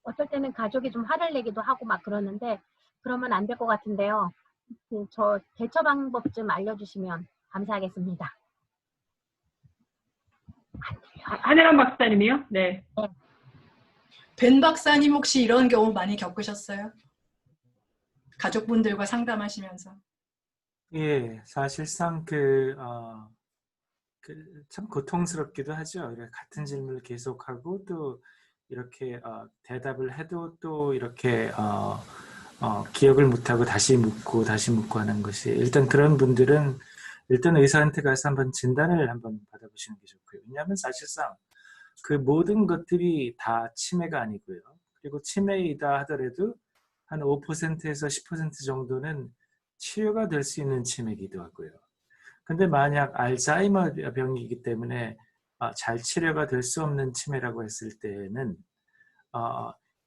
어떨 때는 가족이 좀 화를 내기도 하고 막 그러는데 그러면 안 될 것 같은데요. 저 대처 방법 좀 알려주시면 감사하겠습니다. 한혜란 박사님이요? 네. 벤 박사님 혹시 이런 경우 많이 겪으셨어요? 가족분들과 상담하시면서. 예, 사실상 참 고통스럽기도 하죠. 같은 질문을 계속하고 또 이렇게 대답을 해도 또 이렇게 기억을 못하고 다시 묻고 하는 것이 일단 그런 분들은 일단 의사한테 가서 한번 진단을 한번 받아보시는 게 좋고요. 왜냐하면 사실상 그 모든 것들이 다 치매가 아니고요. 그리고 치매이다 하더라도 한 5%에서 10% 정도는 치료가 될 수 있는 치매이기도 하고요. 근데 만약 알츠하이머 병이기 때문에 잘 치료가 될 수 없는 치매라고 했을 때는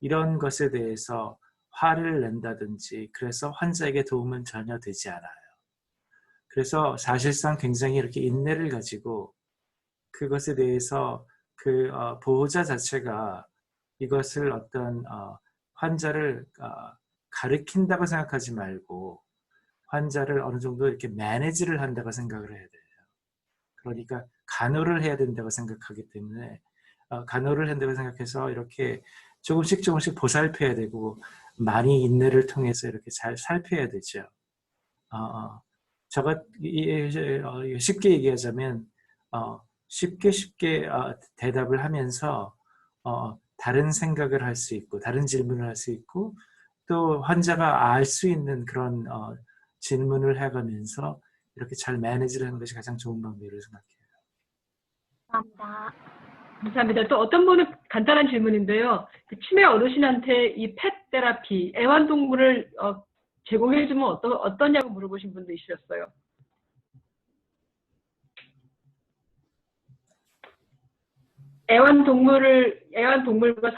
이런 것에 대해서 화를 낸다든지 그래서 환자에게 도움은 전혀 되지 않아요. 그래서 사실상 굉장히 이렇게 인내를 가지고 그것에 대해서 보호자 자체가 이것을 어떤 환자를 가르친다고 생각하지 말고 환자를 어느 정도 이렇게 매니지를 한다고 생각을 해야 돼요. 그러니까 간호를 해야 된다고 생각하기 때문에 간호를 한다고 생각해서 이렇게 조금씩 보살펴야 되고 많이 인내를 통해서 이렇게 잘 살펴야 되죠. 쉽게 얘기하자면 쉽게 대답을 하면서 다른 생각을 할 수 있고 다른 질문을 할 수 있고 또 환자가 알 수 있는 그런 질문을 해가면서 이렇게 잘 매니지를 하는 것이 가장 좋은 방법이라고 생각해요. 감사합니다. 감사합니다. 또 어떤 분은 간단한 질문인데요. 치매 어르신한테 이 펫 테라피, 애완동물을 제공해주면 어떠냐고 물어보신 분도 있으셨어요. 애완동물과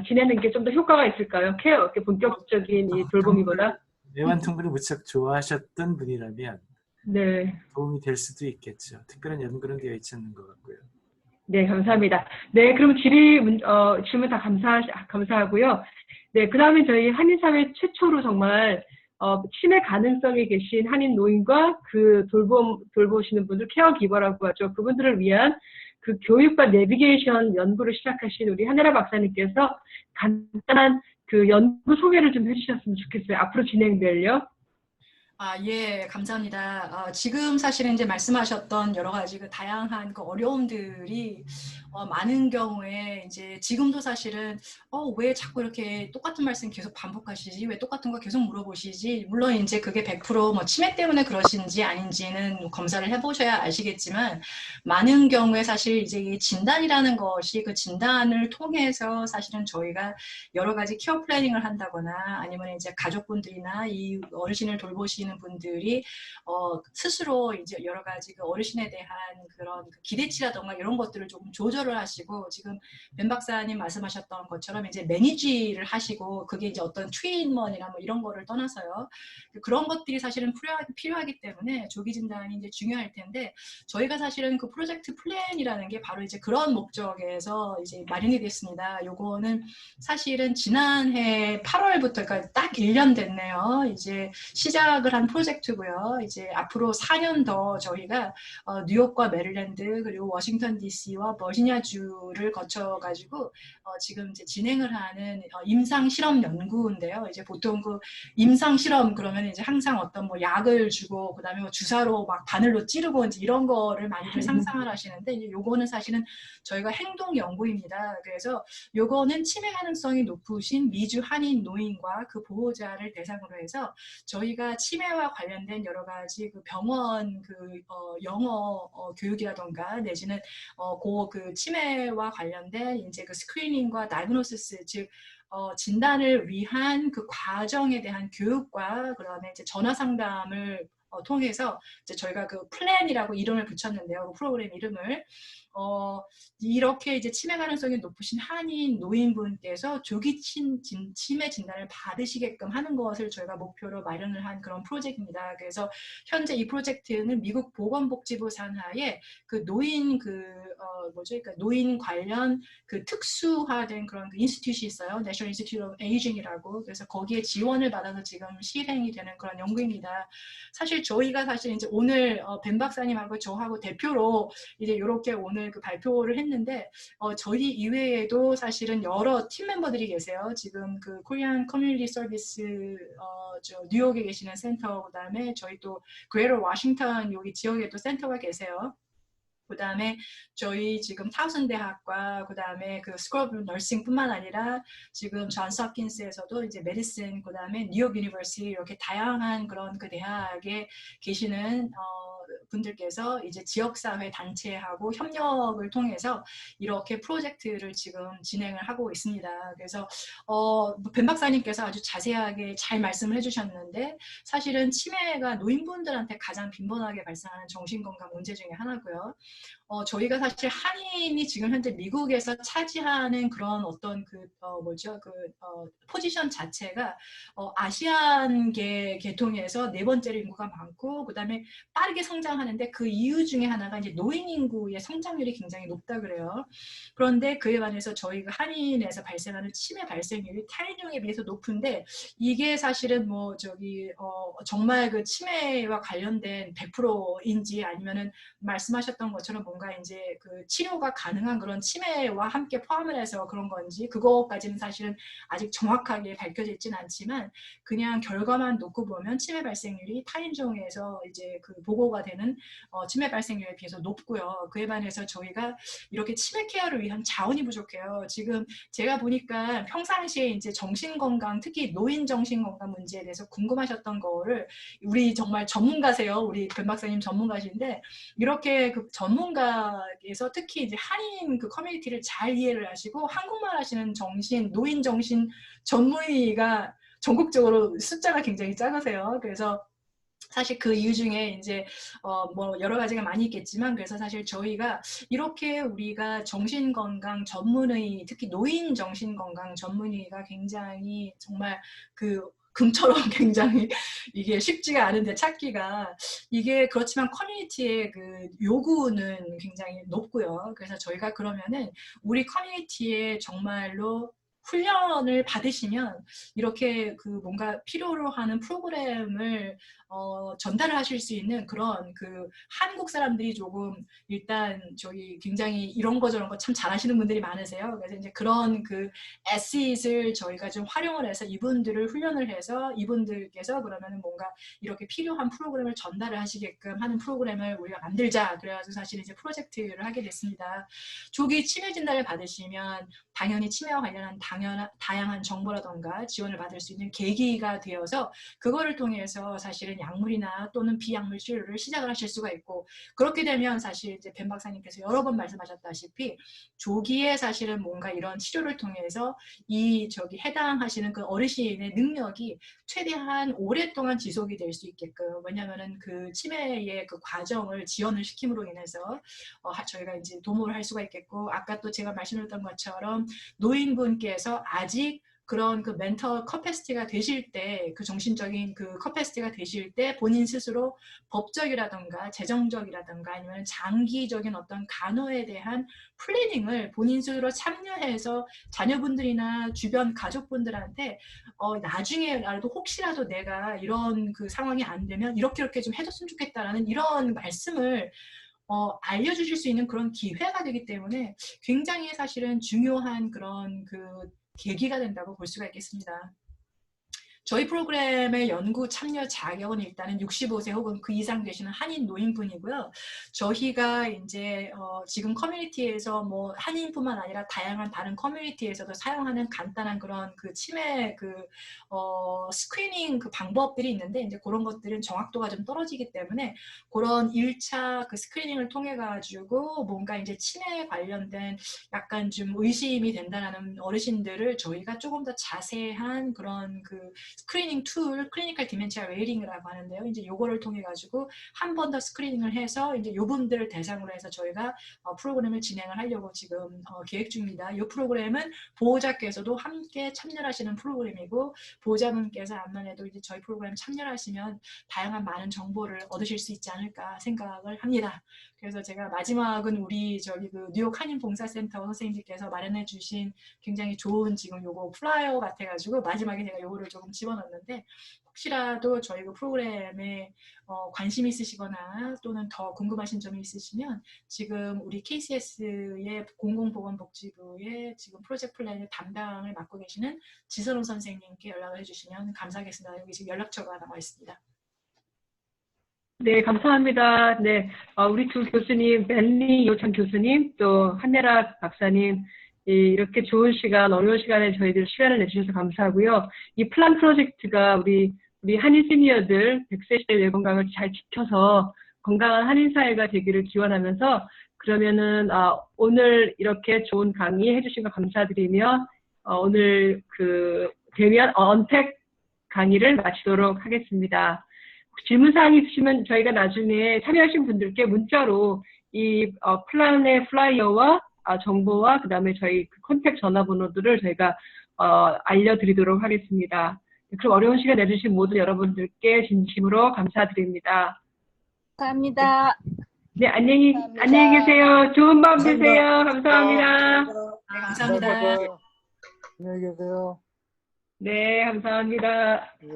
지내는 게 좀 더 효과가 있을까요? 케어, 본격적인 이 돌보미보다? 애완동물을 무척 좋아하셨던 분이라면 네. 도움이 될 수도 있겠죠. 특별한 연구는 되어 있지 않는 것 같고요. 네, 감사합니다. 네, 그럼 질문 다 감사하고요. 네, 그 다음에 저희 한인사회 최초로 정말 치매 가능성이 계신 한인 노인과 그 돌보시는 분들 케어기버라고 하죠. 그분들을 위한 그 교육과 내비게이션 연구를 시작하신 우리 한혜라 박사님께서 간단한 그 연구 소개를 좀 해주셨으면 좋겠어요. 앞으로 진행될요. 예, 감사합니다. 지금 사실은 이제 말씀하셨던 여러 가지 그 다양한 그 어려움들이 많은 경우에 이제 지금도 사실은 왜 자꾸 이렇게 똑같은 말씀 계속 반복하시지? 왜 똑같은 거 계속 물어보시지? 물론 이제 그게 100% 뭐 치매 때문에 그러신지 아닌지는 검사를 해보셔야 아시겠지만 많은 경우에 사실 이제 이 진단이라는 것이 그 진단을 통해서 사실은 저희가 여러 가지 케어 플래닝을 한다거나 아니면 이제 가족분들이나 이 어르신을 돌보시는 분들이 스스로 이제 여러 가지 그 어르신에 대한 그런 그 기대치라던가 이런 것들을 조금 조절을 하시고 지금 벤 박사님 말씀하셨던 것처럼 이제 매니지를 하시고 그게 이제 어떤 트리트먼이나 뭐 이런 거를 떠나서요. 그런 것들이 사실은 필요하기 때문에 조기 진단이 이제 중요할 텐데 저희가 사실은 그 프로젝트 플랜이라는 게 바로 이제 그런 목적에서 이제 마련이 됐습니다. 요거는 사실은 지난해 8월부터 그러니까 딱 1년 됐네요. 이제 시작을 한 프로젝트고요. 이제 앞으로 4년 더 저희가 뉴욕과 메릴랜드 그리고 워싱턴 DC와 버지니아주를 거쳐가지고 지금 이제 진행을 하는 임상 실험 연구인데요. 이제 보통 그 임상 실험 그러면 이제 항상 어떤 뭐 약을 주고 그다음에 뭐 주사로 막 바늘로 찌르고 이제 이런 거를 많이들 상상을 하시는데 이제 요거는 사실은 저희가 행동 연구입니다. 그래서 요거는 치매 가능성이 높으신 미주 한인 노인과 그 보호자를 대상으로 해서 저희가 치매와 관련된 여러 가지 그 병원 그 영어 교육이라던가 내지는 그 치매와 관련된 이제 그 스크리닝과 다이그노시스 즉 진단을 위한 그 과정에 대한 교육과 그다음에 이제 전화 상담을 통해서 이제 저희가 그 플랜이라고 이름을 붙였는데요. 그 프로그램 이름을 이렇게 이제 치매 가능성이 높으신 한인 노인분께서 조기 치매 진단을 받으시게끔 하는 것을 저희가 목표로 마련을 한 그런 프로젝트입니다. 그래서 현재 이 프로젝트는 미국 보건복지부 산하에 그 노인 그러니까 노인 관련 그 특수화된 그런 그 인스티튜트이 있어요. National Institute of Aging이라고. 그래서 거기에 지원을 받아서 지금 실행이 되는 그런 연구입니다. 사실 저희가 사실 이제 오늘 벤 박사님하고 저하고 대표로 이제 이렇게 오늘 그 발표를 했는데 저희 이외에도 사실은 여러 팀 멤버들이 계세요. 지금 그 코리안 커뮤니티 서비스 저 뉴욕에 계시는 센터, 그다음에 저희 또 그레이터 워싱턴 여기 지역에도 센터가 계세요. 그 다음에 저희 지금 타우슨 대학과 그 다음에 그 스쿨 오브 너싱뿐만 아니라 지금 존스 홉킨스에서도 이제 메디슨, 그 다음에 뉴욕 유니버시티 이렇게 다양한 그런 그 대학에 계시는 분들께서 이제 지역사회 단체하고 협력을 통해서 이렇게 프로젝트를 지금 진행을 하고 있습니다. 그래서 벤 박사님께서 아주 자세하게 잘 말씀을 해주셨는데 사실은 치매가 노인분들한테 가장 빈번하게 발생하는 정신건강 문제 중에 하나고요. 저희가 사실 한인이 지금 현재 미국에서 차지하는 그런 어떤 포지션 자체가 아시안계 계통에서 네 번째로 인구가 많고 그 다음에 빠르게 성장하는데 그 이유 중에 하나가 이제 노인 인구의 성장률이 굉장히 높다 그래요. 그런데 그에 반해서 저희가 한인에서 발생하는 치매 발생률이 타인종에 비해서 높은데 이게 사실은 정말 그 치매와 관련된 100%인지 아니면은 말씀하셨던 것처럼 뭔가 이제 그 치료가 가능한 그런 치매와 함께 포함을 해서 그런 건지 그거까지는 사실은 아직 정확하게 밝혀져 있지는 않지만 그냥 결과만 놓고 보면 치매 발생률이 타인종에서 이제 그 보고가 되는 치매 발생률에 비해서 높고요. 그에 반해서 저희가 이렇게 치매 케어를 위한 자원이 부족해요. 지금 제가 보니까 평상시에 이제 정신건강, 특히 노인 정신건강 문제에 대해서 궁금하셨던 거를 우리 정말 전문가세요. 우리 벤 박사님 전문가신데 이렇게 그 전문가에서 특히 이제 한인 그 커뮤니티를 잘 이해를 하시고 한국말 하시는 노인 정신 전문의가 전국적으로 숫자가 굉장히 작으세요. 그래서 사실 그 이유 중에 이제 여러 가지가 많이 있겠지만 그래서 사실 저희가 이렇게 우리가 정신건강 전문의, 특히 노인 정신건강 전문의가 굉장히 정말 그 금처럼 굉장히 이게 쉽지가 않은데 찾기가 이게 그렇지만 커뮤니티의 그 요구는 굉장히 높고요. 그래서 저희가 그러면은 우리 커뮤니티에 정말로 훈련을 받으시면 이렇게 그 뭔가 필요로 하는 프로그램을 전달을 하실 수 있는 그런 그 한국 사람들이 조금 일단 저희 굉장히 이런 거 저런 거 참 잘하시는 분들이 많으세요. 그래서 이제 그런 그 에셋을 저희가 좀 활용을 해서 이분들을 훈련을 해서 이분들께서 그러면은 뭔가 이렇게 필요한 프로그램을 전달을 하시게끔 하는 프로그램을 우리가 만들자. 그래가지고 사실 이제 프로젝트를 하게 됐습니다. 조기 치매 진단을 받으시면 당연히 치매와 관련한 다양한 정보라던가 지원을 받을 수 있는 계기가 되어서 그거를 통해서 사실은 약물이나 또는 비약물 치료를 시작을 하실 수가 있고 그렇게 되면 사실 이제 벤 박사님께서 여러 번 말씀하셨다시피 조기에 사실은 뭔가 이런 치료를 통해서 해당하시는 그 어르신의 능력이 최대한 오랫동안 지속이 될 수 있게끔 왜냐하면은 그 치매의 그 과정을 지연을 시킴으로 인해서 저희가 이제 도모를 할 수가 있겠고 아까 또 제가 말씀드렸던 것처럼 노인분께서 아직 그런 그 멘털 커패시티가 되실 때, 그 정신적인 그 커패시티가 되실 때 본인 스스로 법적이라던가 재정적이라던가 아니면 장기적인 어떤 간호에 대한 플래닝을 본인 스스로 참여해서 자녀분들이나 주변 가족분들한테 나중에라도 혹시라도 내가 이런 그 상황이 안 되면 이렇게 좀 해줬으면 좋겠다라는 이런 말씀을 알려주실 수 있는 그런 기회가 되기 때문에 굉장히 사실은 중요한 그런 그 계기가 된다고 볼 수가 있겠습니다. 저희 프로그램의 연구 참여 자격은 일단은 65세 혹은 그 이상 되시는 한인 노인분이고요. 저희가 이제 지금 커뮤니티에서 뭐 한인뿐만 아니라 다양한 다른 커뮤니티에서도 사용하는 간단한 그런 그 치매 스크리닝 그 방법들이 있는데 이제 그런 것들은 정확도가 좀 떨어지기 때문에 그런 1차 그 스크리닝을 통해 가지고 뭔가 이제 치매에 관련된 약간 좀 의심이 된다라는 어르신들을 저희가 조금 더 자세한 그런 그 스크리닝 툴, 클리니컬 디멘티아 레이팅이라고 하는데요. 이제 요거를 통해 가지고 한 번 더 스크리닝을 해서 이제 요분들을 대상으로 해서 저희가 프로그램을 진행을 하려고 지금 계획 중입니다. 이 프로그램은 보호자께서도 함께 참여하시는 프로그램이고 보호자분께서 암만 해도 이제 저희 프로그램 참여하시면 다양한 많은 정보를 얻으실 수 있지 않을까 생각을 합니다. 그래서 제가 마지막은 우리 저기 그 뉴욕 한인 봉사센터 선생님들께서 마련해 주신 굉장히 좋은 지금 요거 플라이어 같아가지고 마지막에 제가 요거를 조금 집어넣었는데 혹시라도 저희 그 프로그램에 관심 있으시거나 또는 더 궁금하신 점이 있으시면 지금 우리 KCS의 공공보건복지부의 지금 프로젝트 플랜의 담당을 맡고 계시는 지선호 선생님께 연락을 해주시면 감사하겠습니다. 여기 지금 연락처가 나와 있습니다. 네, 감사합니다. 네, 우리 두 교수님, 벤리 이호찬 교수님, 또 한예라 박사님, 이렇게 좋은 시간, 어려운 시간에 저희들 시간을 내주셔서 감사하고요. 이 플란 프로젝트가 우리 한인 시니어들 100세 시대 뇌 건강을 잘 지켜서 건강한 한인 사회가 되기를 기원하면서 그러면은 오늘 이렇게 좋은 강의 해주신 거 감사드리며 오늘 그 대면 언택 강의를 마치도록 하겠습니다. 질문사항 있으시면 저희가 나중에 참여하신 분들께 문자로 이 플랜의 플라이어와 정보와 그 다음에 저희 컨택 전화번호들을 저희가 알려드리도록 하겠습니다. 그럼 어려운 시간 내주신 모든 여러분들께 진심으로 감사드립니다. 감사합니다. 네, 안녕히 계세요. 좋은 밤 되세요. 감사합니다. 네, 감사합니다. 안녕히 계세요. 네, 감사합니다. 네.